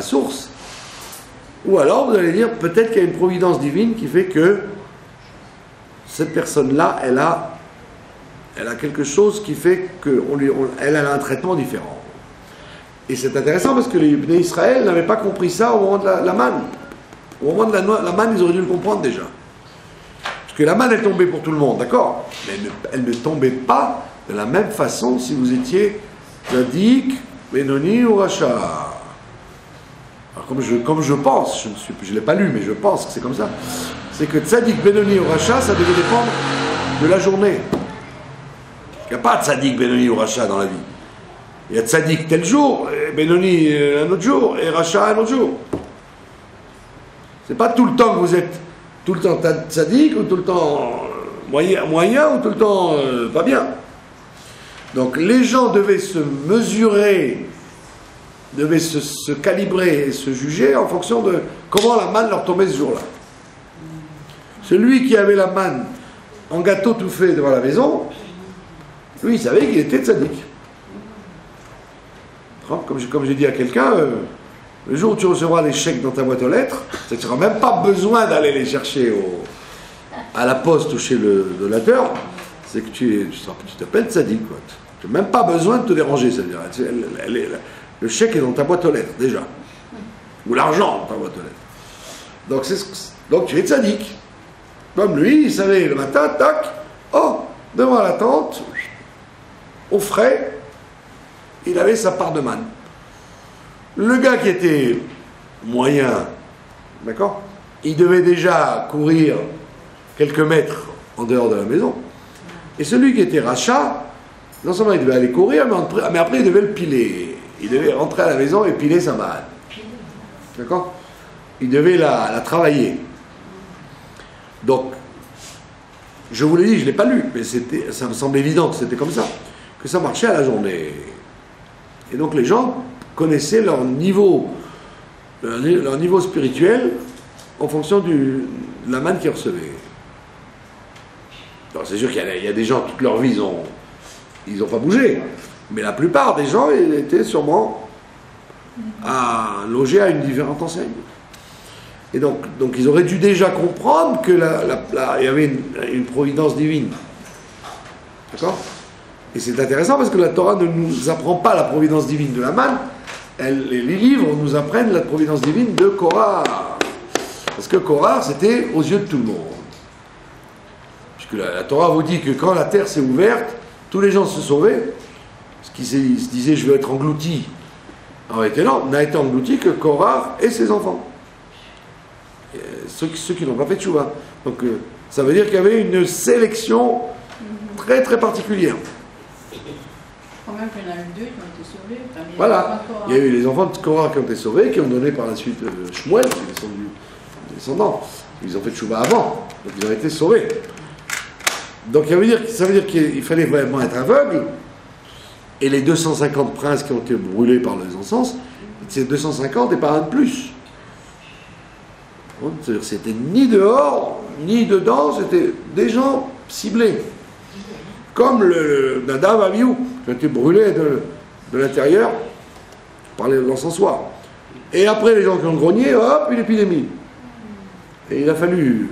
source, ou alors vous allez dire peut-être qu'il y a une providence divine qui fait que cette personne-là, elle a quelque chose qui fait qu'elle a un traitement différent. Et c'est intéressant parce que les Bnei Israël n'avaient pas compris ça au moment de la manne. Au moment de la manne, ils auraient dû le comprendre déjà. Parce que la manne, elle tombait pour tout le monde, d'accord? Mais elle ne tombait pas de la même façon si vous étiez Tzadik, Benoni ou Racha. Alors comme je pense, je ne l'ai pas lu, mais je pense que c'est comme ça. C'est que Tzadik, Benoni ou Racha, ça devait dépendre de la journée. Il n'y a pas de Tzadik, Benoni ou Racha dans la vie. Il y a Tzadik tel jour, et Benoni un autre jour, et Racha un autre jour. C'est pas tout le temps que vous êtes tout le temps Tzadik, ou tout le temps moyen, ou tout le temps pas bien. Donc les gens devaient se mesurer, devaient se calibrer et se juger en fonction de comment la manne leur tombait ce jour-là. Celui qui avait la manne en gâteau tout fait devant la maison, Lui, il savait qu'il était tzaddik. Comme j'ai dit à quelqu'un, le jour où tu recevras les chèques dans ta boîte aux lettres, tu n'auras même pas besoin d'aller les chercher à la poste ou chez le donateur, c'est que tu t'appelles tzaddik, quoi. Tu n'as même pas besoin de te déranger, c'est-à-dire, le chèque est dans ta boîte aux lettres, déjà. Ou l'argent dans ta boîte aux lettres. Donc tu es tzaddik. Comme lui, il savait le matin, tac, oh, devant la tente, au frais, il avait sa part de manne. Le gars qui était moyen, d'accord, il devait déjà courir quelques mètres en dehors de la maison. Et celui qui était rachat, non seulement il devait aller courir, mais après il devait le piler. Il devait rentrer à la maison et piler sa manne. D'accord? Il devait la travailler. Donc, je vous l'ai dit, je ne l'ai pas lu, mais ça me semble évident que c'était comme ça, que ça marchait à la journée. Et donc les gens connaissaient leur niveau spirituel en fonction de la manne qu'ils recevaient. C'est sûr qu'il y a des gens, toute leur vie, ils n'ont pas bougé, mais la plupart des gens, ils étaient sûrement logés à une différente enseigne. Et donc ils auraient dû déjà comprendre qu'il y avait une providence divine. D'accord? Et c'est intéressant parce que la Torah ne nous apprend pas la providence divine de la manne, les livres nous apprennent la providence divine de Korah. Parce que Korah, c'était aux yeux de tout le monde. Puisque la Torah vous dit que quand la terre s'est ouverte, tous les gens se sauvaient, parce qu'ils se disaient je vais être englouti. En réalité, non, n'a été englouti que Korah et ses enfants. Ceux qui n'ont pas fait de tchouva. Donc ça veut dire qu'il y avait une sélection très très particulière. Quand même qu'il y en a eu 2 qui ont été sauvés. Voilà, il y a eu les enfants de Korah qui ont été sauvés, qui ont donné par la suite Shmuel, qui sont des descendants. Ils ont fait de tchouva avant, donc ils ont été sauvés. Donc ça veut dire qu'il fallait vraiment être aveugle. Et les 250 princes qui ont été brûlés par les encens, c'est 250 et pas un de plus. C'est-à-dire c'était ni dehors, ni dedans, c'était des gens ciblés. Comme le Nadav Abihu, qui a été brûlé de l'intérieur par l'encensoir. Et après, les gens qui ont grogné, hop, une épidémie. Et il a fallu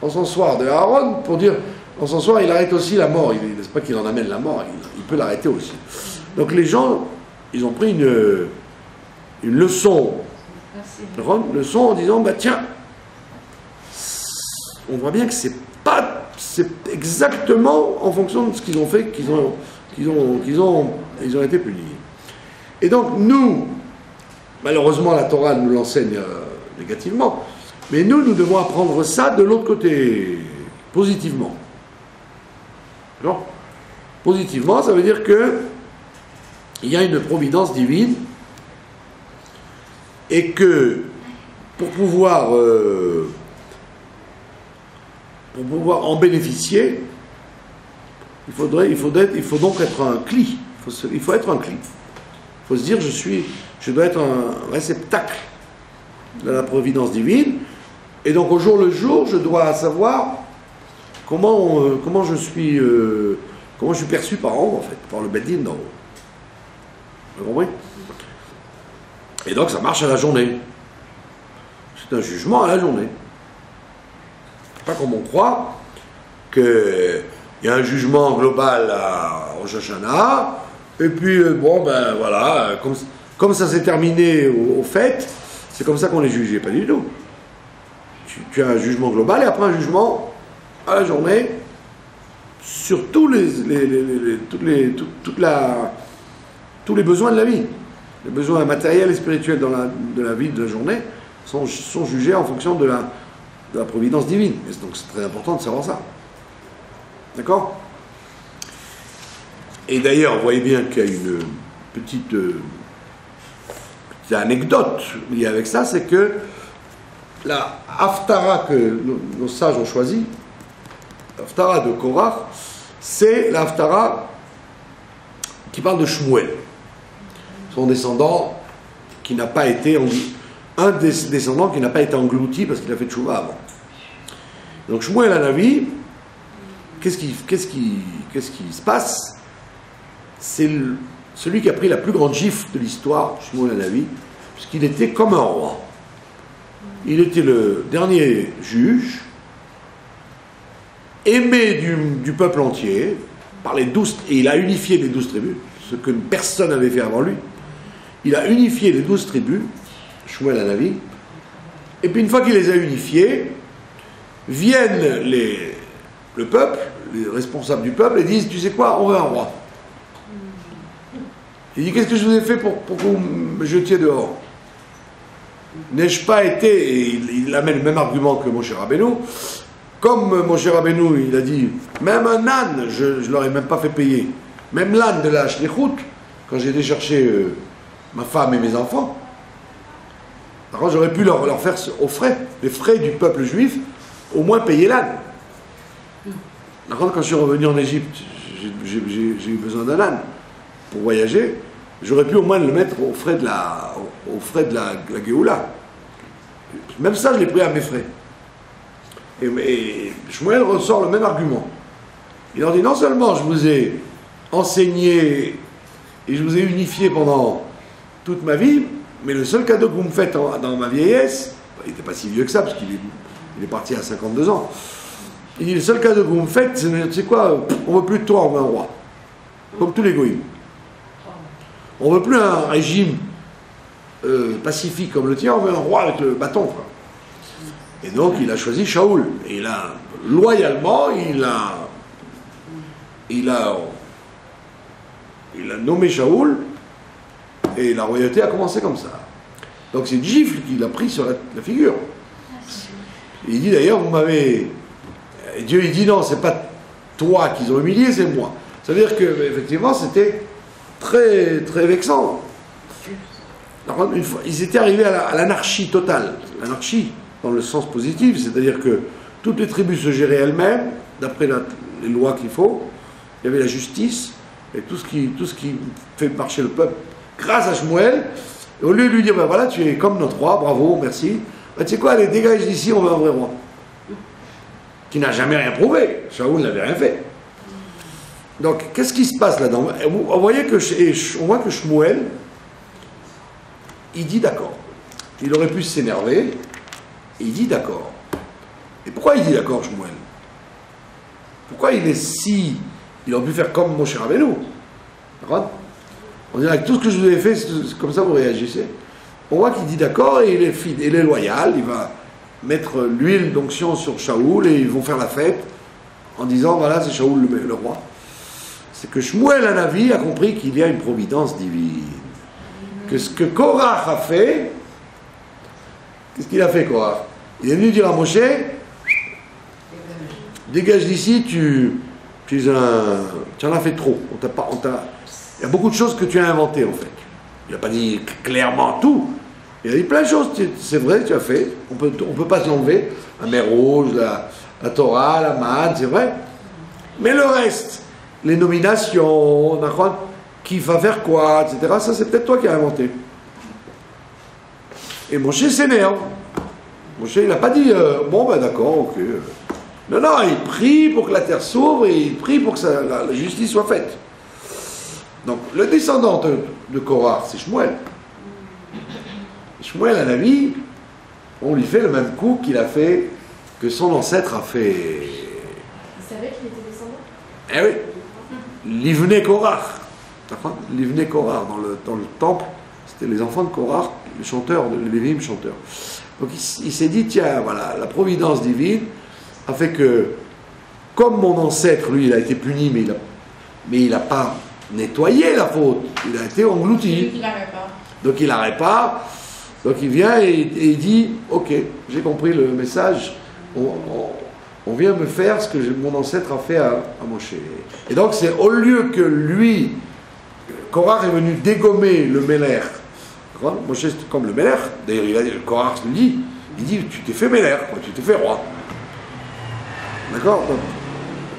encensoir de Aaron pour dire, encensoir, il arrête aussi la mort. N'est-ce pas qu'il en amène la mort, il peut l'arrêter aussi. Donc les gens, ils ont pris une leçon. Une leçon en disant, bah tiens, on voit bien que c'est exactement en fonction de ce qu'ils ont fait qu'ils ont été punis. Et donc nous, malheureusement la Torah nous l'enseigne négativement, mais nous devons apprendre ça de l'autre côté, positivement. Non ? Positivement, ça veut dire que il y a une providence divine et que pour pouvoir en bénéficier, il faut donc être un cli. Il faut être un cli. Il faut se dire, je dois être un réceptacle de la providence divine. Et donc au jour le jour, je dois savoir comment je suis perçu par en haut, en fait, par le Beddin d'en haut. Vous comprenez? Et donc ça marche à la journée. C'est un jugement à la journée. Pas comme on croit qu'il y a un jugement global à Rosh Hashanah, et puis voilà, comme ça s'est terminé au fait, c'est comme ça qu'on est jugé. Pas du tout. Tu as un jugement global et après un jugement à la journée sur tous les besoins de la vie. Les besoins matériels et spirituels de la vie de la journée sont jugés en fonction de la providence divine. Et donc c'est très important de savoir ça. D'accord? Et d'ailleurs, vous voyez bien qu'il y a une petite anecdote liée avec ça, c'est que la Haftara que nos sages ont choisie, l'Haftara de Korach, c'est la Haftara qui parle de Shmuel, son descendant qui n'a pas été un des descendants qui n'a pas été englouti parce qu'il a fait tchouva avant. Donc Shmuel Hanavi, qu'est-ce qui se passe? c'est celui qui a pris la plus grande gifle de l'histoire, Shmuel Hanavi, puisqu'il était comme un roi. Il était le dernier juge, aimé du peuple entier, par les 12, et il a unifié les 12 tribus, ce que personne n'avait fait avant lui. Il a unifié les 12 tribus, Shmuel Hanavi, et puis une fois qu'il les a unifiées, viennent le peuple, les responsables du peuple, et disent, tu sais quoi, on veut un roi. Il dit, qu'est-ce que je vous ai fait pour que vous me jetiez dehors? N'ai-je pas été, et il amène le même argument que Moshe Rabbeinu, comme Moshe Rabbeinu, il a dit, même un âne, je ne leur ai même pas fait payer. Même l'âne de la Shlichut, quand j'ai été chercher ma femme et mes enfants, alors j'aurais pu leur faire aux frais, les frais du peuple juif, au moins payer l'âne. Quand je suis revenu en Égypte, j'ai eu besoin d'un âne pour voyager, j'aurais pu au moins le mettre aux frais de la Géoula. Même ça, je l'ai pris à mes frais. Et Shmuel ressort le même argument. Il leur dit, non seulement je vous ai enseigné et je vous ai unifié pendant toute ma vie, mais le seul cadeau que vous me faites dans ma vieillesse, il n'était pas si vieux que ça, parce qu'il est parti à 52 ans, il dit, le seul cadeau que vous me faites, c'est quoi? On veut plus de toi, on veut un roi. Comme tous les goïms. On veut plus un régime pacifique comme le tien, on veut un roi avec le bâton, quoi. Et donc il a choisi Shaoul. Et il a, loyalement, il a nommé Shaoul, et la royauté a commencé comme ça. Donc c'est une gifle qu'il a pris sur la figure. Et il dit d'ailleurs, vous m'avez... Et Dieu il dit non, c'est pas toi qu'ils ont humilié, c'est moi. Ça veut dire que effectivement c'était très, très vexant. Alors, une fois, ils étaient arrivés à l'anarchie totale. L'anarchie dans le sens positif, c'est-à-dire que toutes les tribus se géraient elles-mêmes, d'après les lois qu'il faut. Il y avait la justice, et tout ce qui fait marcher le peuple, grâce à Shmuel, au lieu de lui dire, ben voilà, tu es comme notre roi, bravo, merci, ben, tu sais quoi, allez, dégage d'ici, on veut un vrai roi. Qui n'a jamais rien prouvé. Shaoul n'avait rien fait. Donc, qu'est-ce qui se passe là-dedans? On voit que Shmuel, il dit d'accord. Il aurait pu s'énerver, et il dit d'accord. Et pourquoi il dit d'accord, Shmuel? Pourquoi il est si... Il aurait pu faire comme Moshe Rabbeinu. D'accord? On dirait que tout ce que je vous ai fait, c'est comme ça vous réagissez. On voit qu'il dit d'accord, et il est loyal, il va mettre l'huile d'onction sur Shaoul, et ils vont faire la fête, en disant, voilà, c'est Shaoul le roi. C'est que Shmuel Hanavi a compris qu'il y a une providence divine. Que ce que Korach a fait, qu'est-ce qu'il a fait, Korach? Il est venu dire à Moshe, dégage d'ici, tu en as fait trop. Il y a beaucoup de choses que tu as inventées, en fait. Il n'a pas dit clairement tout. Il a dit plein de choses, c'est vrai, tu as fait. On peut pas se l'enlever. La mer rouge, la Torah, la manne, c'est vrai. Mais le reste, les nominations, qui va faire quoi, etc., ça c'est peut-être toi qui as inventé. Et Moshe s'énerve. Moshe, il n'a pas dit, bon ben d'accord, ok. Non, non, il prie pour que la terre s'ouvre et il prie pour que la justice soit faite. Donc, le descendant de Korah, c'est Shmuel. Shmuel Hanavi, on lui fait le même coup qu'il a fait, que son ancêtre a fait. Il savait qu'il était descendant? Eh oui. Livnei Korah. Livnei Korah, dans le temple, c'était les enfants de Korah, les chanteurs, les Lévim chanteurs. Donc il s'est dit, tiens, voilà, la providence divine a fait que, comme mon ancêtre, lui, il a été puni, mais il n'a pas nettoyé la faute, il a été englouti. Donc il n'arrête pas. Donc il vient et il dit, ok, j'ai compris le message, on vient me faire ce que mon ancêtre a fait à Moshe. Et donc c'est au lieu que lui, Korah est venu dégommer le Méler. Moshe c'est comme le Méler, d'ailleurs Korah le dit, il dit, tu t'es fait Méler, tu t'es fait roi. D'accord? Donc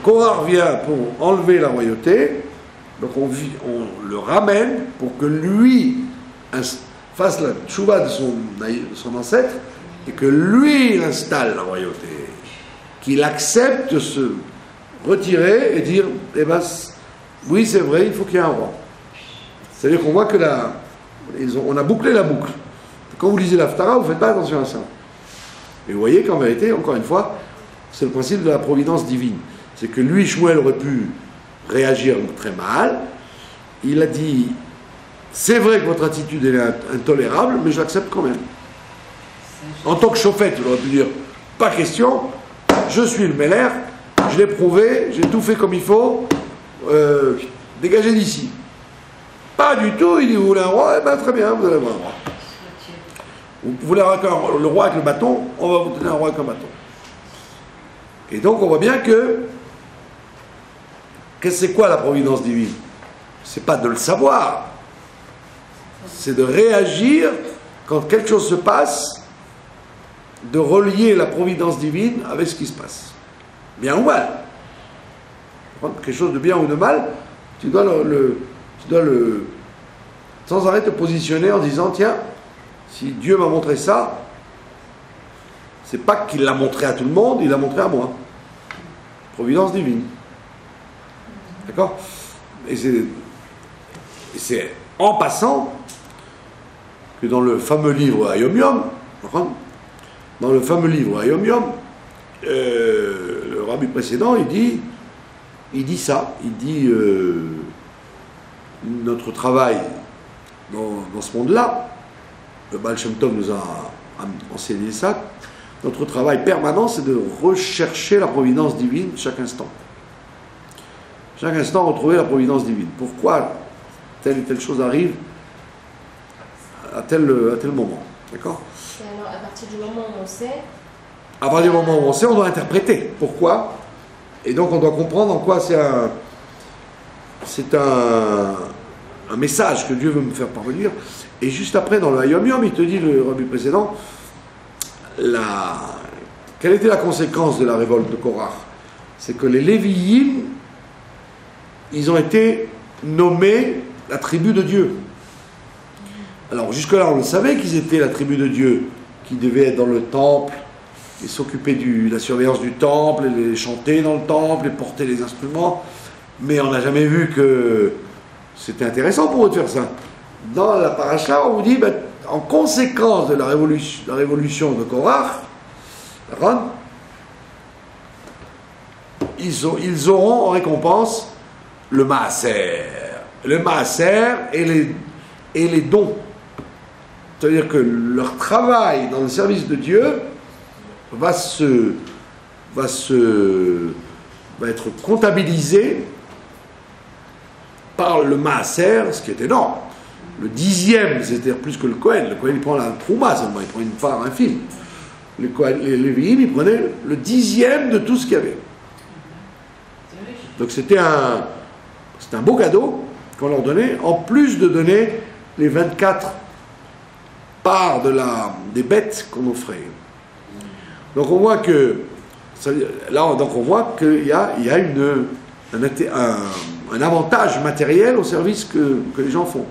Korah vient pour enlever la royauté, donc on le ramène pour que lui fasse la tchouva de son ancêtre et que lui il installe la royauté, qu'il accepte de se retirer et dire, eh ben, Oui, c'est vrai, il faut qu'il y ait un roi. C'est-à-dire qu'on voit que on a bouclé la boucle. Quand vous lisez l'Haftara, vous ne faites pas attention à ça. Et vous voyez qu'en vérité, encore une fois, c'est le principe de la providence divine. C'est que lui, Shmuel, aurait pu réagir très mal. Il a dit, c'est vrai que votre attitude est intolérable, mais je l'accepte quand même. En tant que chauffette, il aurait pu dire, pas question, je suis le Meller, je l'ai prouvé, j'ai tout fait comme il faut, dégagez d'ici. Pas du tout, il dit, vous voulez un roi? Eh bien très bien, vous allez avoir un roi. Vous voulez le roi avec le bâton? On va vous donner un roi avec un bâton. Et donc on voit bien que c'est quoi la providence divine? C'est pas de le savoir, c'est de réagir quand quelque chose se passe, de relier la providence divine avec ce qui se passe. Bien ou mal. Quelque chose de bien ou de mal, tu dois sans arrêt te positionner en disant, tiens, si Dieu m'a montré ça, c'est pas qu'il l'a montré à tout le monde, il l'a montré à moi. Providence divine. D'accord? Et c'est en passant que dans le fameux livre Hayom Yom, dans le fameux livre Hayom Yom, le rabbi précédent, il dit ça, il dit notre travail dans ce monde-là, le Baal Shem Tov nous a enseigné ça, notre travail permanent, c'est de rechercher la providence divine chaque instant. Chaque instant, retrouver la providence divine. Pourquoi telle et telle chose arrive à tel moment. D'accord? Et alors, à partir du moment où on sait... À partir du moment où on sait, on doit interpréter. Pourquoi? Et donc, on doit comprendre en quoi c'est un message que Dieu veut me faire parvenir. Et juste après, dans le Hayom Yom, il te dit, le rabbi précédent, quelle était la conséquence de la révolte de Korach? C'est que les Lévi'im, ils ont été nommés la tribu de Dieu. Alors jusque-là, on le savait qu'ils étaient la tribu de Dieu, qui devait être dans le temple, et s'occuper de la surveillance du temple, et chanter dans le temple, et porter les instruments. Mais on n'a jamais vu que c'était intéressant pour eux de faire ça. Dans la paracha, on vous dit, en conséquence de la révolution de Korach, ils auront en récompense le maaser. Le maaser et les dons. C'est-à-dire que leur travail dans le service de Dieu va être comptabilisé par le maaser, ce qui est énorme. Le 10e, c'est-à-dire plus que le Kohen. Le Kohen, il prend la trouma seulement, il prend une part infime. Les Lévi'im, ils prenaient le 10e de tout ce qu'il y avait. Donc c'était un beau cadeau qu'on leur donnait, en plus de donner les 24 parts des bêtes qu'on offrait. Donc on voit que qu'il y a un avantage matériel au service que les gens font.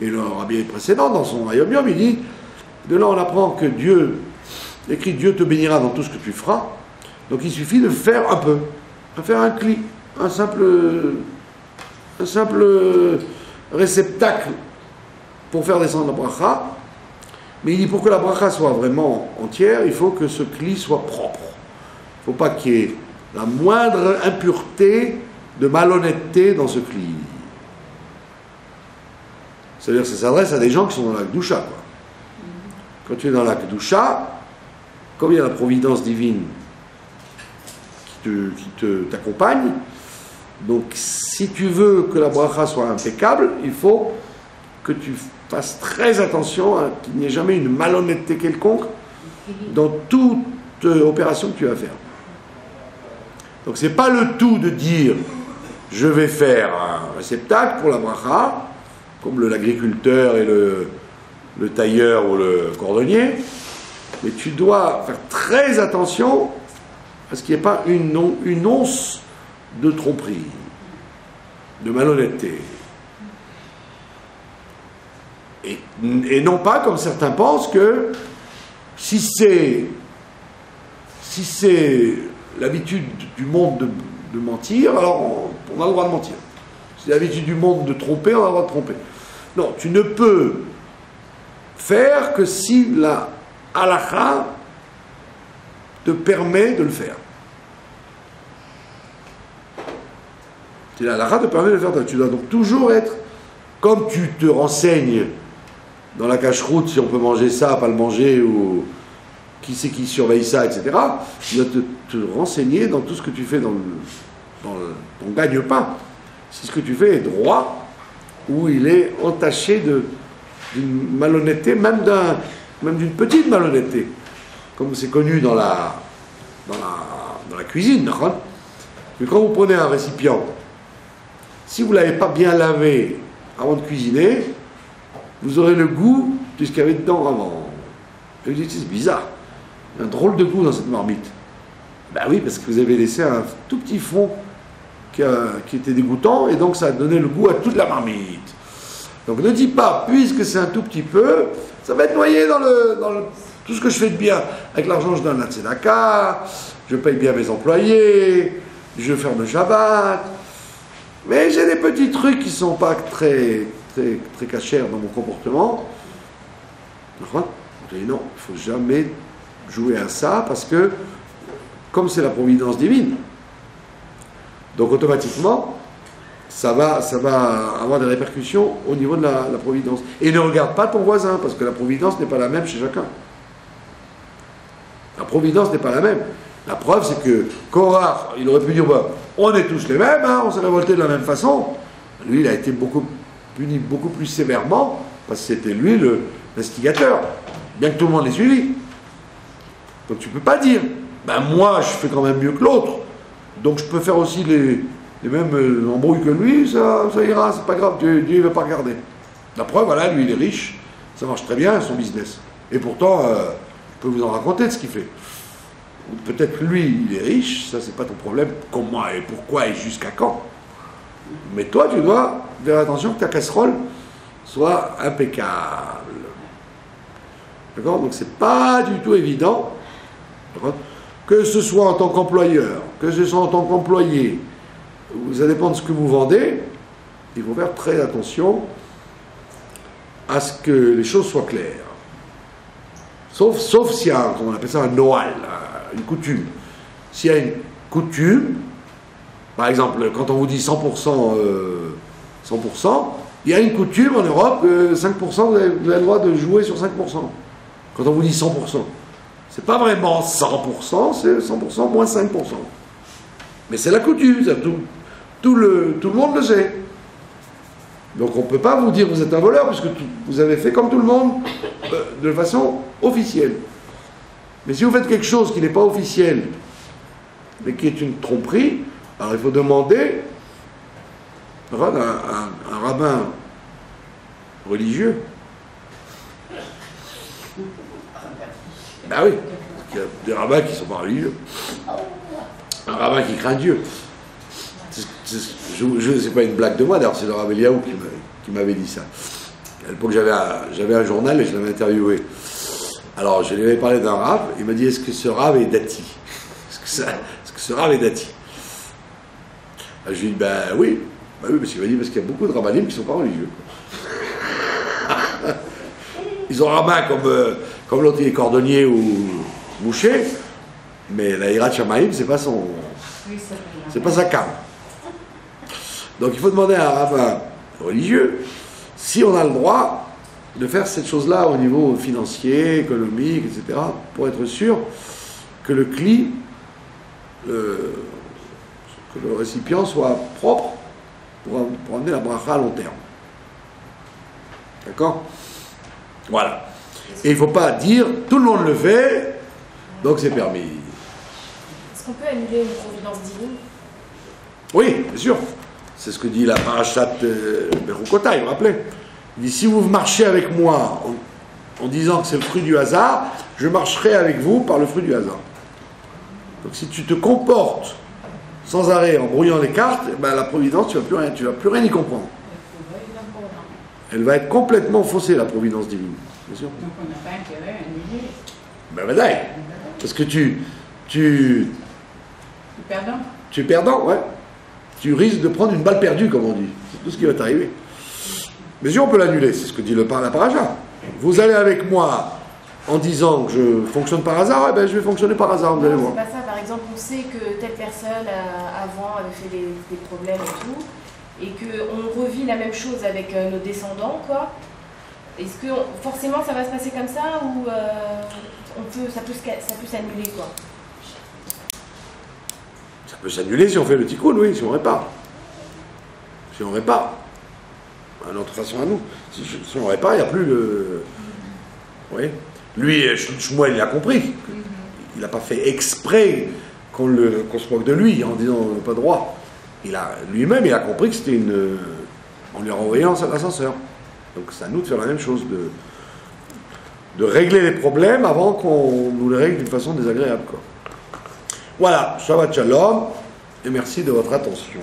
Et le rabbi précédent, dans son Hayom Yom, il dit, de là on apprend que Dieu te bénira dans tout ce que tu feras, donc il suffit de faire un peu, de faire un cli, un simple réceptacle pour faire descendre la bracha. Mais il dit, pour que la bracha soit vraiment entière, il faut que ce cli soit propre. Il ne faut pas qu'il y ait la moindre impureté de malhonnêteté dans ce cli. C'est-à-dire que ça s'adresse à des gens qui sont dans la Kedusha, quoi. Quand tu es dans la Kedusha, comme il y a la providence divine qui t'accompagne, donc si tu veux que la bracha soit impeccable, il faut que tu fasses très attention à qu'il n'y ait jamais une malhonnêteté quelconque dans toute opération que tu vas faire. Donc c'est pas le tout de dire je vais faire un réceptacle pour la bracha, comme l'agriculteur et le tailleur ou le cordonnier, mais tu dois faire très attention à ce qu'il n'y ait pas une once de tromperie, de malhonnêteté. Et non pas, comme certains pensent, que si c'est l'habitude du monde de mentir, alors on a le droit de mentir. C'est l'habitude du monde de tromper, on va avoir de tromper. Non, tu ne peux faire que si la halakha te permet de le faire. Si la halakha te permet de le faire, tu dois donc toujours être, comme tu te renseignes dans la cache-route, si on peut manger ça, pas le manger, ou qui c'est qui surveille ça, etc. Tu dois te renseigner dans tout ce que tu fais dans ton gagne-pain. Si ce que tu fais est droit, ou il est entaché d'une malhonnêteté, même d'une petite malhonnêteté, comme c'est connu dans la cuisine. Mais quand vous prenez un récipient, si vous ne l'avez pas bien lavé avant de cuisiner, vous aurez le goût de ce qu'il y avait dedans avant. Et vous dites, c'est bizarre, il y a un drôle de goût dans cette marmite. Ben oui, parce que vous avez laissé un tout petit fond qui était dégoûtant, et donc ça a donné le goût à toute la marmite. Donc ne dis pas, puisque c'est un tout petit peu, ça va être noyé dans tout ce que je fais de bien. Avec l'argent, je donne la tzedaka, je paye bien mes employés, je ferme le Shabbat, mais j'ai des petits trucs qui ne sont pas très cachers dans mon comportement. Je dis non, il ne faut jamais jouer à ça, parce que, comme c'est la providence divine, donc automatiquement, ça va avoir des répercussions au niveau de la providence. Et ne regarde pas ton voisin, parce que la providence n'est pas la même chez chacun. La providence n'est pas la même. La preuve, c'est que Korach, il aurait pu dire, bah, on est tous les mêmes, hein, on s'est révolté de la même façon. Lui, il a été puni beaucoup plus sévèrement, parce que c'était lui l'instigateur, bien que tout le monde l'ait suivi. Donc tu ne peux pas dire, ben moi, je fais quand même mieux que l'autre, donc je peux faire aussi les mêmes embrouilles que lui, ça ira, c'est pas grave, Dieu ne va pas regarder. La preuve, voilà, lui il est riche, ça marche très bien son business. Et pourtant, je peux vous en raconter de ce qu'il fait. Peut-être lui, il est riche, ça c'est pas ton problème, comment et pourquoi et jusqu'à quand. Mais toi, tu dois faire attention que ta casserole soit impeccable. D'accord? Donc c'est pas du tout évident, que ce soit en tant qu'employeur, que ce soit en tant qu'employé, ça dépend de ce que vous vendez, il faut faire très attention à ce que les choses soient claires. Sauf s'il y a, comment on appelle ça, un noal, une coutume. S'il y a une coutume, par exemple, quand on vous dit 100%, 100%, il y a une coutume en Europe, 5%, vous avez le droit de jouer sur 5%. Quand on vous dit 100%. C'est pas vraiment 100%, c'est 100% moins 5%. Mais c'est la coutume, tout le monde le sait. Donc on ne peut pas vous dire que vous êtes un voleur, puisque vous avez fait comme tout le monde, de façon officielle. Mais si vous faites quelque chose qui n'est pas officiel, mais qui est une tromperie, alors il faut demander à un rabbin religieux. Ben oui, il y a des rabbins qui ne sont pas religieux. Un rabbin qui craint Dieu. C'est pas une blague de moi, d'ailleurs, c'est le Rav Eliaou qui m'avait dit ça. À l'époque, j'avais un journal et je l'avais interviewé. Alors, je lui avais parlé d'un Rav, il m'a dit, est-ce que ce Rav est dati? Est-ce que ce Rav est dati? Je lui ai dit, ben oui, parce qu'il m'a dit, parce qu'il y a beaucoup de rabbinim qui ne sont pas religieux. Ils ont rabbin comme l'autre, il est cordonnier ou boucher, mais la Hirat Shamaïm, c'est pas sa cam. Donc il faut demander à un rabbin religieux si on a le droit de faire cette chose-là au niveau financier, économique, etc., pour être sûr que le cli, que le récipient soit propre pour amener la bracha à long terme. D'accord? Voilà. Et il ne faut pas dire tout le monde le fait, donc c'est permis. Est-ce qu'on peut annuler une providence divine? Oui, bien sûr. C'est ce que dit la parashat Berukota, vous vous rappelez? Il dit, si vous marchez avec moi en disant que c'est le fruit du hasard, je marcherai avec vous par le fruit du hasard. Donc si tu te comportes sans arrêt en brouillant les cartes, ben, la providence, tu ne vas plus rien y comprendre. Elle va être complètement faussée, la providence divine. Bien sûr. Donc on n'a pas intérêt à annuler. Ben voilà. Parce que tu Perdant. es perdant, ouais. tu risques de prendre une balle perdue, comme on dit. C'est tout ce qui va t'arriver. Mais si on peut l'annuler, c'est ce que dit la paracha. Vous allez avec moi en disant que je fonctionne par hasard, eh ben je vais fonctionner par hasard, vous allez voir. C'est pas ça, par exemple, on sait que telle personne avant avait fait des problèmes et tout, et qu'on revit la même chose avec nos descendants, quoi. Est-ce que forcément ça va se passer comme ça, ou ça peut s'annuler, quoi? Ça peut s'annuler si on fait le tikkun, oui, si on répare. Si on répare. À notre façon à nous. Si on répare, il n'y a plus le... Oui. Lui, Shmuel, il a compris. Il n'a pas fait exprès qu'on se moque de lui en disant pas droit. Lui-même, il a compris que c'était en lui renvoyant l'ascenseur. Donc c'est à nous de faire la même chose, de régler les problèmes avant qu'on nous les règle d'une façon désagréable, quoi. Voilà, Shabbat Shalom, et merci de votre attention.